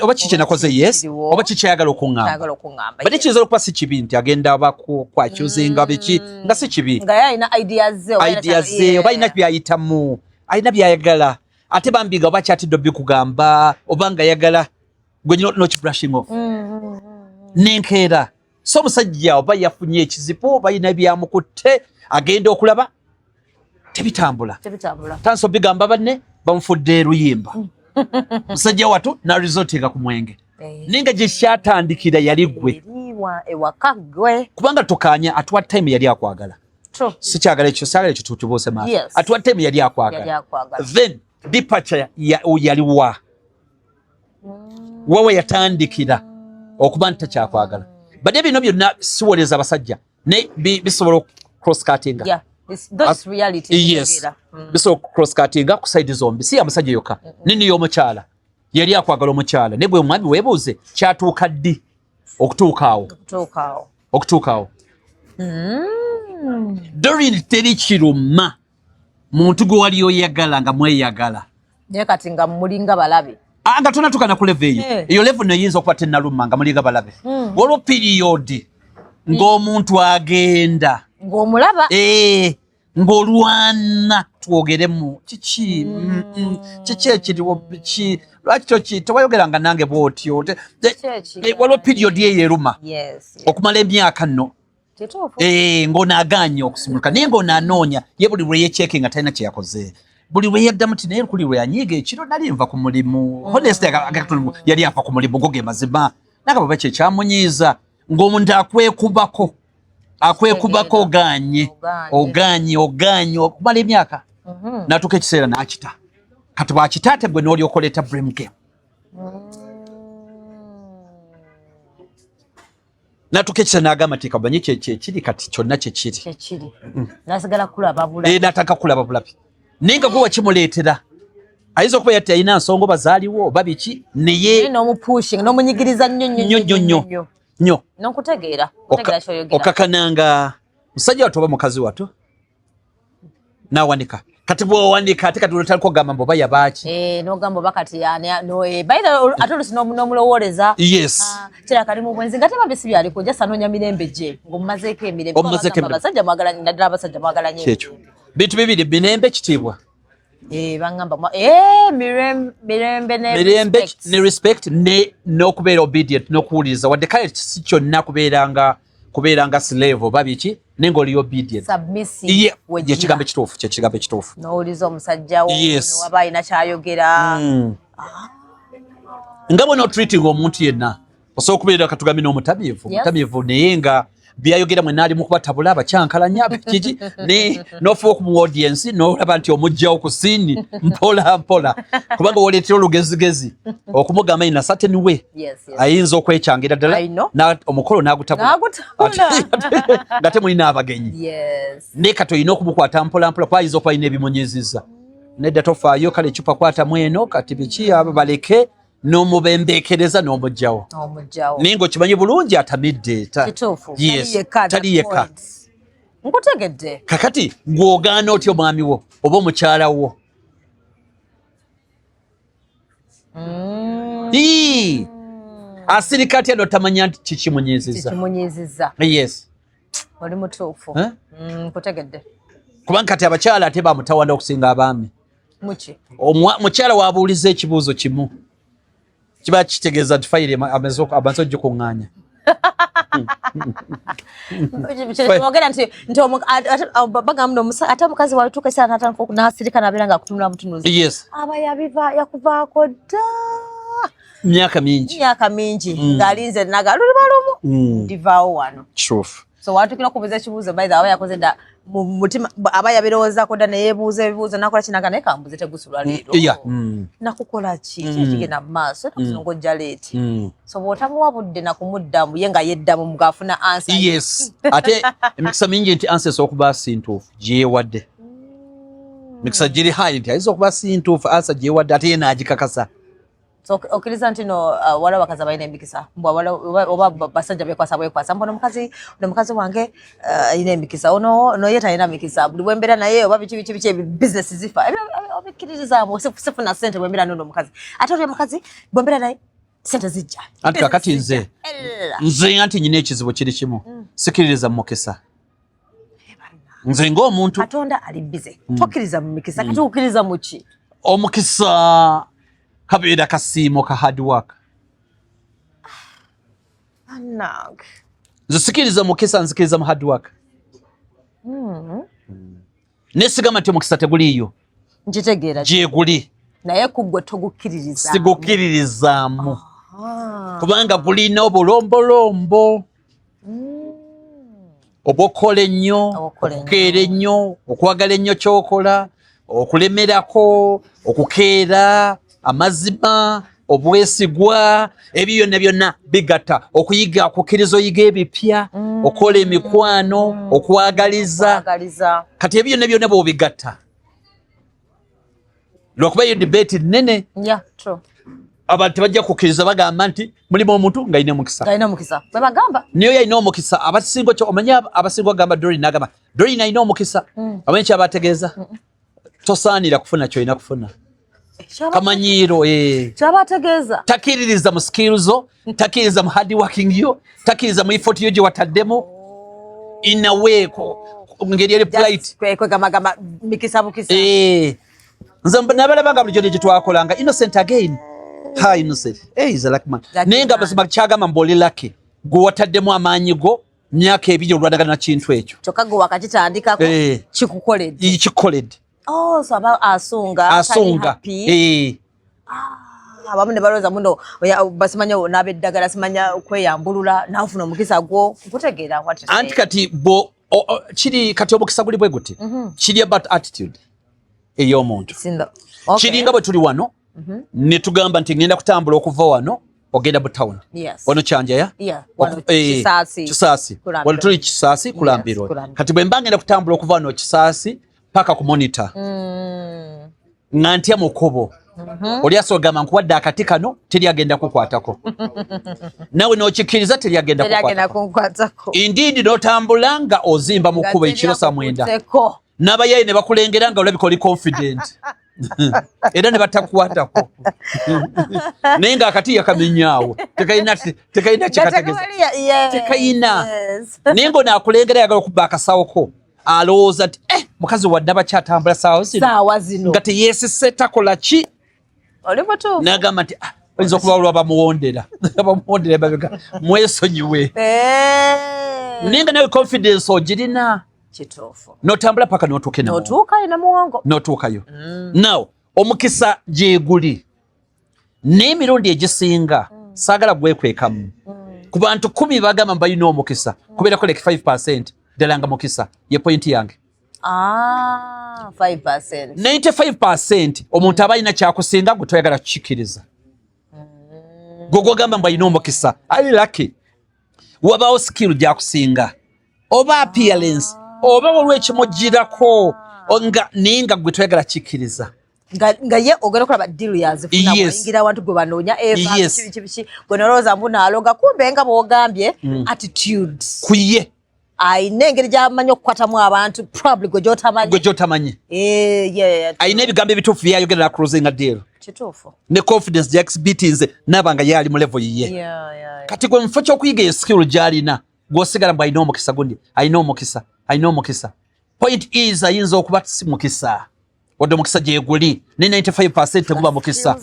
Oba kiki nakoze yes oba kiki ayagala okuŋŋamba. Bade kiyinza okuba si kibi nti agenda bakwakyuzinga biki nga si kibi. Nga yalina ideas ze oba alina byayitamu alina byayagala ate bambiga oba kyatidde bikugamba oba nga yagala gwe nokibrushing off. Nenkeera so omusajja oba yafunye ekizibu oba alina byamukutte agenda okulaba tebitambula. Tanso bigamba banne bamufudde eruyimba. Musajja wattu na resultinga ku mwenge. Ninga gye kyatandikira yali gwe. Kubanga tukaanya atwa time yali akwagala. Si kyagala ekyo saagala ekyo tukibuuse maaso. Atwa time yali akwagala. Then departure yaliwa. Wawe yatandikira okuba nti takyakwagala. Badde bino byonna siwoleza abasajja ne bisobola cross cutting. That's reality. Yes. Biso cross cutting ku side zombi. Si amusajja yokka. Nini y'omukyala. Yali akwagala omukyala. Ne bwe omwami weebuuze kyatuuka ddi okutuukaawo. Doreen teri kiruma. Muntu gwe wali oyagala nga mweyagala. Naye kati nga mulinga balabe. Nga tonatukana ku level eyo. Eyo level neyinza okuba tennaluma nga mulinga balabe. Olwo period ng'omuntu agenda. Ng'omulaba ng'olwana twogeremu kiki ekiriwo ki lwaki tewayogeranga nange bw'otyo waliwo period eyeruma okumala emyaka nno ng'onaaganya okusimuluka naye ng'onaanoonya ye buli lwe yekyeke nga talina kye yakoze buli lwe yaddamu ti naye lukuli lwe yanyiiga ekiro nali nva ku mulimu honest yali ava ku mulimu go ge mazima nagamba baki ekyamunyiiza ng'omuntu akwekubako oganye okumala emyaka natuuka ekiseera n'akita kati bw'akita ate gwe n'olyoka oleeta blame game natuuka ekiseera n'agamba nti kabanye kyekiri kati kyonna kyekiri n'ataka kulaba bulabi naye nga gwe wakimuleetera ayinza okuba yati alina nsonga bazaaliwo oba biki naye n'omunyigiriza nnyo n'okutegeera ky'oyogera okakananga musajja wattu oba mukazi wattu n'awanika kati bw'owanika ate kati olutaliko gamba mbu oba yabaaki n'ogamba oba kati ate olusi n'omulowooleza kira kali mu bwenzi nga tebabisi byaliko jasa noonya mirembe gye ng'omumazeeko emirembe abasajja mwagalanye naddala abasajja mwagalanye kyekyo bintu bibiri mirembe kitiibwa bangamba mirembe ne respect n'okubeera obedient n'okuwuliriza wadde kale si kyonna kubeeranga slave oba biki naye ng'oli obedient kyekigambo ekituufu n'owuliza omusajja wo waba alina kyayogera nga bwe n'otreatinga omuntu yenna osobola okubeera katugambe n'omutabiivu naye nga byayogera mwena ali mu kubatabula abakyankalanya kiki n'ofuba okumuwa audience n'olaba nti omugjawo ku siini mpola kubanga woleetera olugezigezi okumugamba ina certain way ayinza okwekyangira ddala omukolo n'agutabula nga temulina abagenyi naye kati olina okumukwata mpola kuba ayinza okuba alina ebimunyiziza nedda tofaayo kale ecupa kwatamu eno kati biki abo baleke n'omubembeekereza n'omugjawo naye ng'okimanyi bulungi atamidde tali yekka nkutegedde kakati ng'ogaana otya omwami wo oba omukyala wo asirika atya notamanya nti kikimunyiiziza oli mutuufu nkutegedde kubanga kati abakyala ate bamutawanda okusinga abaami mukyala waabuuliza ekibuuzo kimu kiba kitegeeza nti fayire amaze okugikuŋŋaanya Mwagera nti baga mno ate omukazi walituuka esaala natandika n'asirika n'abeera ng'akutunula mutunuzi. Yes. Aba yakuvaako dda. Myaka mingi. Ng'alinze naga lulibalumu. Ndivaawo wano. Truth. So watukira okubuuza ekibuuzo bayiza aba yakoze dda mu mutima aba yabirowoozako dda neyeebuuza ebibuuzo nakola kinaga naye kambuze tegusulwa leero. Nakukola ki kigenda mu maaso ng'ojja leeti. So bw'otamuwa budde na kumuddamu ye nga yeddamu mugafuna answer. Yes. Ate emikisa mingi nti answers okuba sintuufu gyeyewadde. Mikisa giri high nti ayinza okuba sintuufu answer gyeyewadde ate ye n'agikakasa. So okiriza nti no wala bakazi abalina emikisa oba basajja bekwasa mbona omukazi wange alina emikisa ono ye talina mikisa buli bwembeera naye oba biki business zifa obikkiririzaamu sifuna ssente bwembeera nono omukazi ate oli omukazi bwembeera naye ssente zijja anti kakati nze anti nyina ekizibu kiri kimu sikiririza mu mukisa nze ng'omuntu Katonda ali bize tokkiriza mu mikisa kati okiriza mu ki omukisa kabeera kasiimo ka hard work. Nze sikiriza mukisa nzikiriza mu hard work. Nesigama nti omukisa teguliiyo. Nkitegeera. Gyeguli. Naye kuggwe togukkiririzaamu. Sigukkiririzaamu. Kubanga gulina obulombolombo. Obwokola ennyo, okukeera ennyo, okwagala ennyo ky'okola, okulemerako, okukeera, amazima, obwesigwa, ebyo byonna bigatta, okuyiga okukkiriza oyiga ebipya, okola emikwano, okwagaliza. Kati ebyo byonna bw'obigatta. Lwakuba iyo debate nnene. Yeah, true. Abantu bajja kukkiriza bagamba nti mulimu omuntu ng'alina omukisa. Ng'alina omukisa. Bwe bagamba. Niyo yalina omukisa abasingo kyo omanya abasingo agamba Doreen n'agamba Doreen alina omukisa. Amanyi kyabategeeza. Tosaanira kufuna ky'olina kufuna. Kamanyiiro kyabategeeza. Takiririza mu skills zo, takiririza mu hard working yo, takiririza mu effort yo gye wataddemu. In a way ngeri eri polite. Kwe gama mikisa bukisa. Nze nabalabanga bulijjo gye twakolanga innocent again. Ha innocent. He's a lucky man. Nenga basima kyagamba mboli lucky. Gwe wataddemu amaanyi go myaka ebiri olwadagana na kintu ekyo. Kyokka gwe wakakitandikako kikukoledde. Kikukoledde. Oh, so aba asunga. Abamu ne balowooza muno basimanya n'abeddagala simanya kweyambulula n'afuna omukisa gwo nkutegeera what anti kati kiri kati omukisa guli bwe guti kiri about attitude ey'omuntu kiringa bwe tuli wano ne tugamba nti ngenda kutambula okuva wano ogenda mu town wano Kyanjaya Kisaasi wano tuli Kisaasi kulambirwa kati bwe mba ngenda kutambula okuva wano Kisaasi paka ku monitor nga ntya mu kkubo oli asogama nkuwadde akati kano teri agenda kukwatako nawe n'okikkiriza teri agenda kukwatako indeed n'otambula nga ozimba mu kkubo ekiro saa 9 n'abayayi ne bakulengera nga olabika oli confident era ne batakwatako naye nga akati yakamenyaawo tekayina kyekategeeza tekayina naye ng'onaakulengera yagala okubba akasawo ko alowooza nti mukazi wadde abakyatambula saawa zino nga teyeesise takola ki n'agamba nti oyinza okuba olwa bamuwondera babega mwesonyiwe naye nga nawe confidence ogirina n'otambula paka n'otuukayo now omukisa gyeguli n'emirundi egisinga saagala gwekwekamu ku bantu 10 bagamba balina omukisa kubeerako like 5% ddala nga mukisa ye point yange 5%. 95% omuntu aba alina kyakusinga gwe toyagala kukikkiriza gwe gwagamba mbu alina omukisa ali lucky wabaawo skill gyakusinga oba appearance oba olw'ekimugirako naye nga gwe toyagala kikkiriza nga ye ogenda okulaba ddiiru yazifuna oyingira abantu gwe banoonya biki gwe nolowooza mbu naaloga kumbe nga bw'ogambye attitudes kuye ayina engeri gy'amanyi okukwatamu abantu probably gwe gy'otamanyi ayina ebigambo ebituufu byayogera na closing deal kituufu ne confidence gya exhibitinze naaba nga yali mu level yiye kati gwe mufo ky'okuyiga eskill gy'alina gw'osigala mbu alina omukisa gundi alina omukisa point is ayinza okuba si mukisa wadde omukisa gyeguli ne 95% teguba mukisa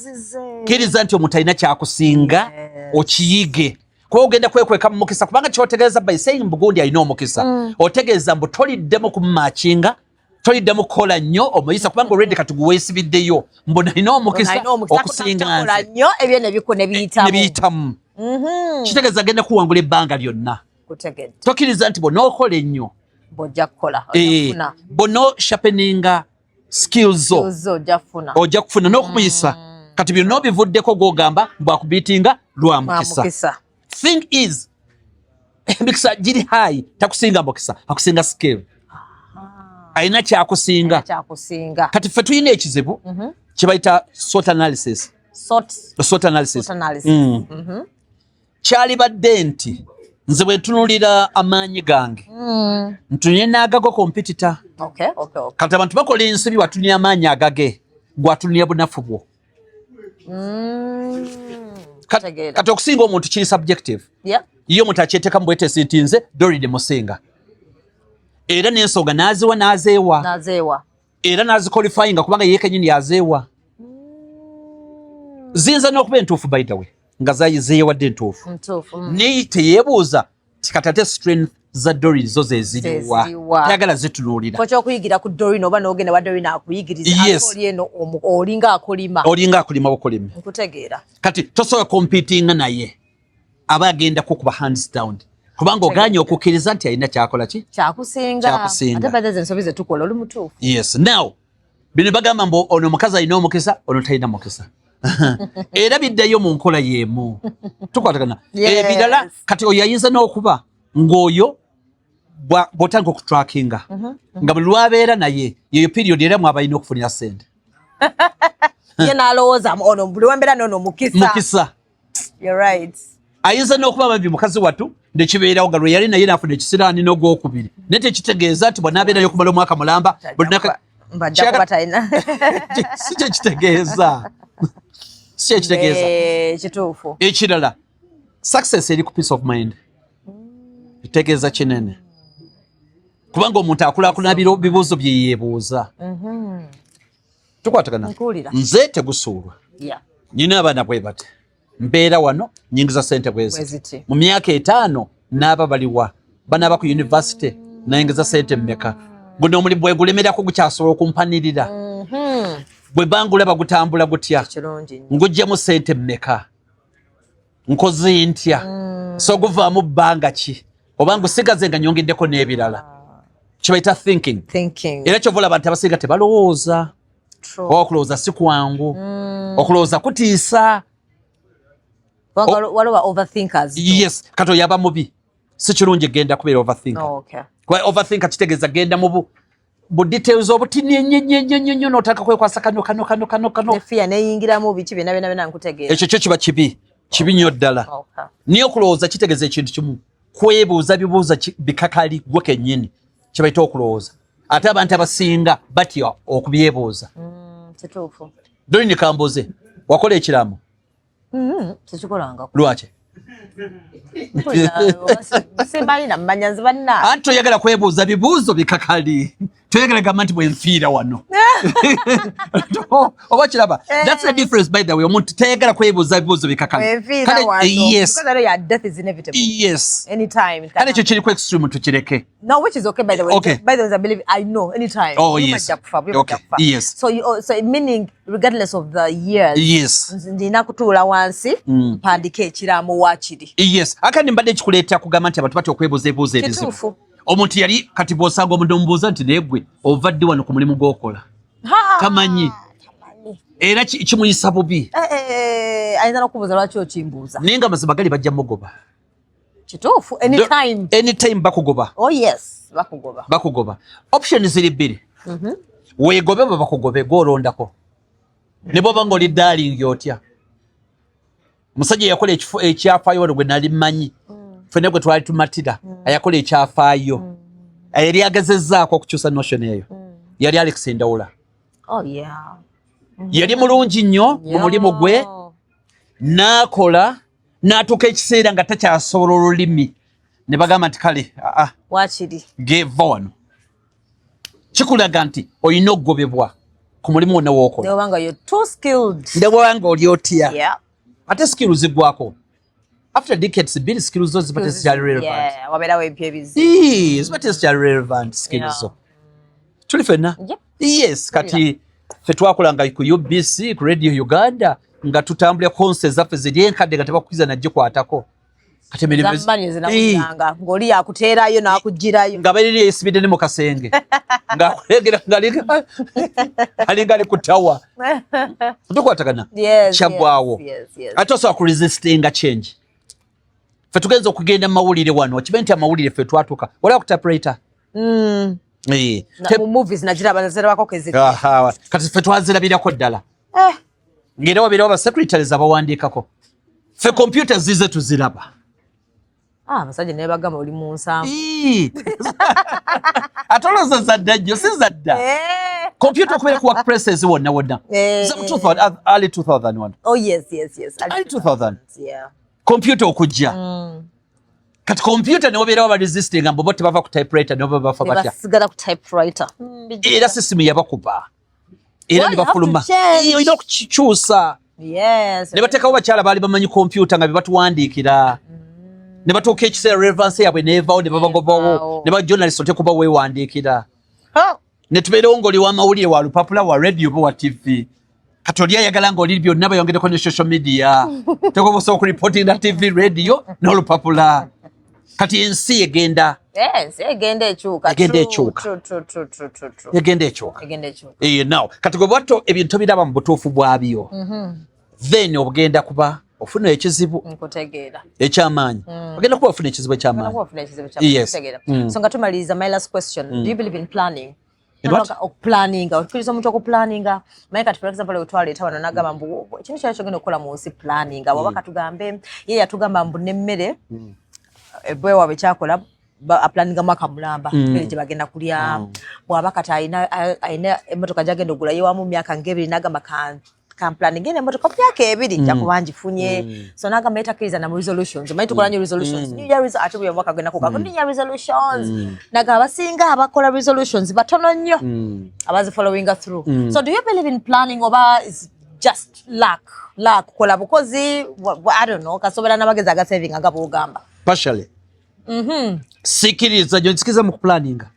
kkiriza nti omuntu alina kyakusinga okiyige Kwa ogenda kwekweka mu mukisa kubanga kyotegeeza by saying Bugundi alina omukisa otegeeza mbu toliddemu kumachinga toliddemu kukola nnyo omuyisa kubanga already katuguweesibiddeyo mbu nalina omukisa okusinga nze nnyo ebyo ne biyitamu kitegeeza agenda kuwangula ebbanga lyonna tokkiriza nti bw'onookola ennyo bw'ojja kukola bw'onoshapeninga skills ojja kufuna n'okumuyisa kati byonna obivuddeko gw'ogamba bwakubiitinga lwa mukisa. Thing is emikisa giri high takusinga mukisa akusinga skill aina kyakusinga kati ffe tulina ekizibu kibayita SWOT analysis kyali badde nti nze bwe ntunulira amaanyi gange ntunye n'agago competitor kati abantu bakola ensobi watunira amaanyi agage gwatunira bunafu bwo kati okusinga omuntu kiri subjective iyo omuntu akyeteeka mu bwetesi nti nze Doreen Musinga era n'ensonga n'azeewa era n'aziqualifyinga kubanga ye kenyini yazeewa ziyinza n'okuba entuufu by the way nga zeeyawadde entuufu naye teyeebuuza tikatate strength za Doreen zo zeziriwa tayagala zitunuulira kyokuyigira ku Doreen oba n'ogenda wa Doreen akuyigiriza oli eno olinga akulima bukolimi nkutegeera kati tosobola competinga naye aba agenda kukuba hands down kubanga oganye okukkiriza nti alina kyakola ki kyakusinga ate badde ensobi ze tukola oli mutuufu. Yes, now bino bagamba mbu ono omukazi alina omukisa ono talina mukisa era biddayo mu nkola y'emu tukwatagana ebirala kati oyo ayinza n'okuba ng'oyo bw'otandika okutrackinga nga buli lwabeera naye yeyo period era mwabalina okufunira ssente ye n'alowooza ono buli wembeera n'ono mukisa. You're right. Ayinza n'okuba babi mukazi wattu nekibeerawo nga lwe yali naye n'afuna ekisiraani n'ogwokubiri naye tekitegeeza nti bw'anaabeerayo okumala omwaka mulamba si kyekitegeeza kituufu. Ekirala success eri ku peace of mind kitegeeza kinene kubanga omuntu akulaakulana bibuuzo bye yeebuuza tukwatagana nze tegusuulwa nyina abaana bwe bati mbeera wano nyingiza ssente bwezi mu myaka 5 n'aba baliwa banaaba ku university nayingiza ssente mmeka guno omulimu bwe gulemerako gukyasobola okumpanirira bwe bangulaba gutambula gutya nguggyemu ssente mmeka nkoze ntya so guvaamu bbanga ki oba ngusigaze nga nyongeddeko n'ebirala kibayita thinking era kyova olaba nti abasinga tebalowooza okulowooza si kwangu okulowooza kutiisa. Yes, kato yaba mubi si kirungi genda kubeera overthinker. Kwa overthinker kitegeeza genda mu bu details obutini nnyo n'otaka kwekwasa kano efia neyingiramu biki bina nkutegeera ekyo kiba kibi nnyo ddala. Niyo okulowooza kitegeeza ekintu kimu kwebuuza bibuuza bikakali gwe kennyini kibayita okulowooza ate abantu abasinga batya okubyebuuza. Kituufu. Doreen Kamboze wakola ekiraamo tekikolanga lwaki simbalina mmanyanzi banna anti toyagala kwebuuza bibuuzo bikakali toyagala gamba nti bwenfiira wano oba kiraba that's the difference by the way omuntu tayagala kwebuuza bibuuzo bikakali yes kale ekyo kiri ku extreme tukireke which is okay by the way by the way I believe I know anytime yes so meaning regardless of the years ndina kutuula wansi mpandika ekiraamo waakiri akandi mbadde kikuleeta kugamba nti abantu batya okwebuuza ebibuuzo ebizibu omuntu yali kati bw'osanga omuntu omubuuza nti naye gwe ovadde wano ku mulimu gw'okola tamanyi era kimuyisa bubi ayinza n'okubuuza lwaki okimbuuza naye nga mazima gali bajja mugoba kituufu anytime bakugoba bakugoba option ziri bbiri weegobe bwe bakugobe gw'olondako ne bw'oba ng'oli darling otya musajja yakola ekyafaayo wano gwe nali mmanyi ffene gwe twali tumatira ayakola ekyafaayo yali agezezzaako okukyusa notion eyo yali Alex Ndawula yali mulungi nnyo mu mulimu gwe n'akola n'atuuka ekiseera nga takyasobola olulimi ne bagamba nti kale waakiri geva wano kikulaga nti olina okugobebwa ku mulimu wonna w'okola newanga you're too skilled ndewanga oli otya ate skill ziggwako after decades bbiri skills zo ziba tezikyali relevant. Wabeerawo empya ebizibu. Ziba tezikyali relevant skills zo. Tuli fenna? Yes, kati ffe twakolanga ku UBC, ku Radio Uganda, nga tutambulira konse zaffe ziri enkadde nga tebakwiza najje kwatako. Kati emirimu ng'oli yakuteerayo n'akugirayo. Nga baliri yeesibidde ne mu kasenge. Ng'akulegera alinga ali ku tawa. Tukwatagana? Kyaggwawo. Ate osobola kuresistinga change. Ffe tugenza okugenda mu mawulire wano, okibe nti amawulire ffe twatuuka. Olaba ku typewriter? Mu movies nagiraba nazirabako keziri. Kati ffe twazirabirako ddala. Ng'era wabeerawo basecretaries abawandiikako. Ffe computer zize tuziraba. Abasajja naye bagamba oli mu nsanvu. Ate olowooza zadda nnyo, si zadda. Computer okubeera ku workplaces wonna wonna. Early 2001. Oh yes. Early 2000. Computer okujja. Kati computer ne wabeerawo abaresisting nga bo tebava ku typewriter ne bafa batya. Basigala ku typewriter. Era sisimu yabakuba. Era ne bafuluma. Olina okukikyusa. Ne bateekawo bakyala baali bamanyi computer nga be batuwandiikira. Ne batuuka ekiseera relevance yaabwe neevaawo ne babagobawo ne bajournalist otekuba weewandiikira. Ne tubeerewo ng'oli w'amawulire wa lupapula wa radio oba wa TV. Kati oli ayagala ng'oli byonna bayongereko ne social media. Tekoba osobola okuripotinga TV, radio n'olupapula. Kati ensi egenda. Egenda ekyuka. Egenda ekyuka. Now, kati gwe bwatto ebintu biraba mu butuufu bwabyo. Then obugenda kuba ofuna ekizibu. Nkutegeera. Ekyamaanyi. Ogenda kuba ofuna ekizibu ekyamaanyi. Yes. So nga tumaliriza my last question. Do you believe in planning? Planning. Okkiriza omuntu okuplanninga. Naye kati for example otwaleeta wano n'agamba mbu ekintu kyali kyogenda okukola mu nsi planning. Waba katugambe ye yatugamba mbu n'emmere bwe wabe kyakola aplaninga mwaka mulamba gye bagenda kulya. Bw'aba kati ayina emmotoka gy'agenda ogula ye wamu myaka ng'ebiri n'agamba planning ene emmotoka myaka ebiri nja kuba ngifunye. So n'agamba yetakkiriza na mu resolutions. Omanyi tukola nnyo resolutions. New Year ate buli mwaka agenda kuga New Year resolutions. N'agamba abasinga abakola resolutions batono nnyo abazi following through. So do you believe in planning oba is just luck kola bukozi I don't know kasobera n'amagezi aga saving aga bw'ogamba? Partially. Sikiriza gyo nsikiza mu kuplanninga.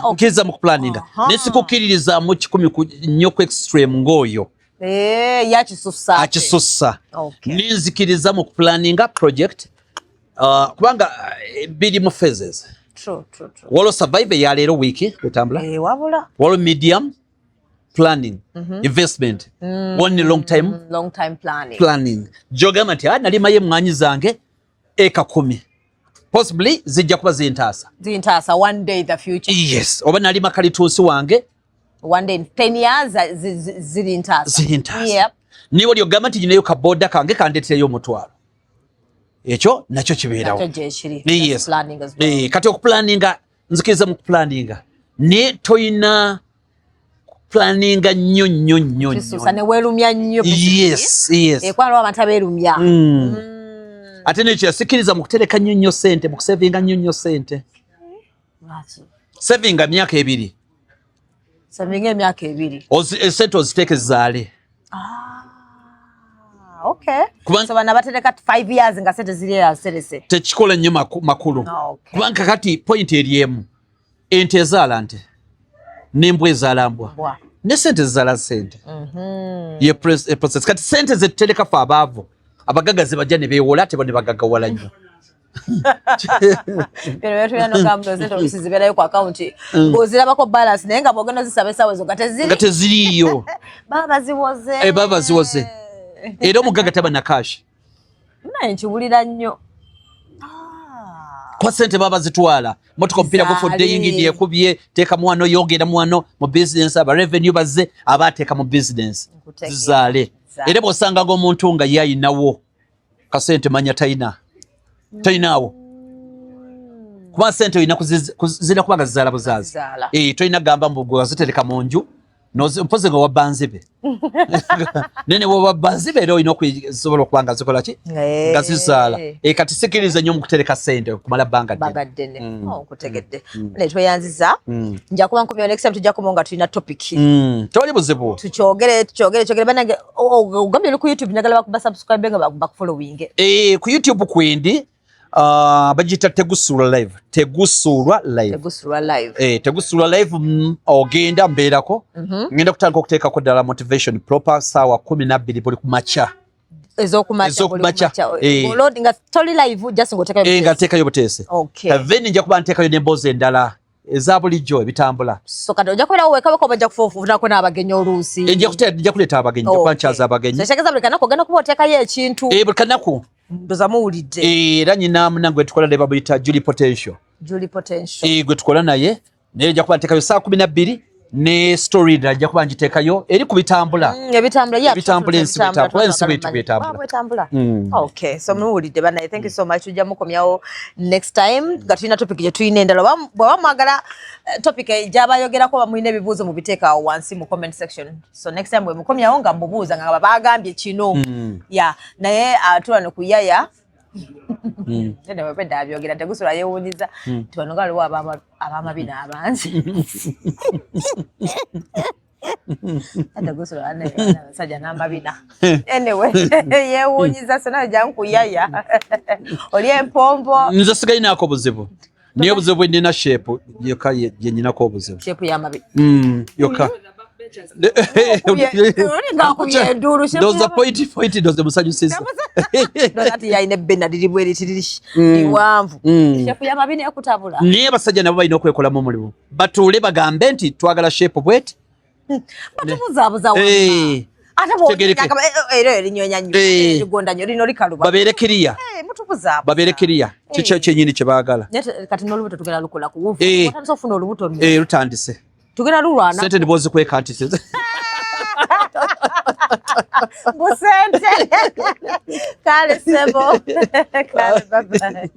Okiriza mu kuplanninga. Nesikukiririza mu kikumi nnyo ku extreme ng'oyo. Yakisussa. Ninzikiriza mu kuplanninga project kubanga biri mu phases. True. Waliwo survive ya leero wiiki wetambula. Waliwo medium planning, investment. One long time planning. Jogama nti nalima ye mwanyi zange eka 10. Possibly zijja kuba zintaasa one day the future. Yes, oba nalima kalituusi wange one day 10 years zirintaasa. Yep. Niwo lyogamba nti ninayo kaboda kange kandeetereyo omutwalo. Ekyo nakyo kibeerawo. Yes. Kati okuplanninga nzikiriza mu kuplanninga ne toyina kuplanninga nnyo. Kisusa ne weerumya nnyo. Yes. Ekwaliwo abantu abeerumya. Ate nekyo yasikiriza mu kutereka nnyo ssente mu kusevinga nnyo ssente. Sevinga myaka 2. Sevinga emyaka 2. Ssente oziteeke zizaale. Okay. So bana batereka 5 years nga sente ziri yaserese. Tekikola nnyo makulu. Kubanga kati point eriemu. Ente ezaala nte. N'embwa ezaala mbwa. Ne sente zizaala ssente. Ye process. Kati sente zetutereka fe abaavu. Abagagazi bajja ne beewola ate bo ne bagagawala nnyo. Pero wetu yano kambo sente olusizibeerayo ku account. Ng'ozirabako balance naye nga bw'ogenda ozisaba essaawa ezo nga teziriiyo. Baba ziwoze. Era omugaga taba na cash. Naye nkiwulira nnyo. Kwa sente baba zitwala. Motoka mpira go for day ngidi ekubye teeka mwano yongera mwano mu business aba revenue bazze abateeka mu business. Zizale. Era bw'osanga ng'omuntu nga yayinawo kasente manya tayinawo. Kuba sente oyina kuzira kubanga zizaala buzaazi. Toyina gamba mbu gwe wazitereka mu nju mpoze ngo wabanzibe nene wo wabanzibe ero ino kwisobola kwanga zikola ki ngazisala kati sikirize nyo mukutereka sente kumala banga dene kutegedde ne twayanziza nja kuba nkomyo next time tujja kumonga tulina topic toli buzibu tuchogere banange ugambye ku YouTube nyagala bakuba subscribe nga bakuba following ku YouTube kwindi bajita Tegusula live Tegusula live ogenda mbeerako ngenda kutandika okuteeka ko ddala motivation proper sawa 12 buli kumacha ezokumacha nga story live just ngateekayo buteese then nja kuba nteekayo n'emboozi endala eza bulijjo ebitambula so kati ojja kubeera wekabeko bajja kufunako n'abagenyi oluusi nja kuleeta abagenyi nja kubankyaza abagenyi ekitegeeza buli kanaku ogenda kuba oteekayo ekintu buli kanaku ndoza muwulidde era nyina munange gwe tukola naye babuyita Julie Potential gwe tukola naye nja kuba nteekayo saa 12 ne story ndala nja kuba ngiteekayo eri ku bitambula ebitambula ensi bwetambula okay so muwulidde banaye thank you so much tujja mukomyawo next time nga tulina topic gye tulina endala bwe bamwagala topic gyabayogerako bamulina ebibuuzo mubiteeka awo wansi mu comment section so next time bwe mukomyawo nga mbubuuza nga bagambye kino naye tulano ku yaya nene wepedda abyogera Tegusula yeewuunyiza tibano nga waliwo abamabi n'abanzi Tegusula abasajja namba 4 anyway yeewuunyiza so nawe jangu kuyaya oli empombo nze sigalinaako buzibu niyo buzibu bwendina shape yokka yenyinako obuzibu shape y'amabi yokka doza point doze musanyusiza ati yaine bena diribwe litirishi iwanvu shape y'amabi ne kutabula niye basajja nabo balina okwekolamu omulimu batuule bagambe nti twagala shape bweti batubuzabuza babeerekiriya kikyo kyenyini kyebaagala kati n'olubuto tugenda lukola ku wufu ofuna olubuto lutandise tugenda lulwana sente ndibozi kwekantise busente kale sebo kale bye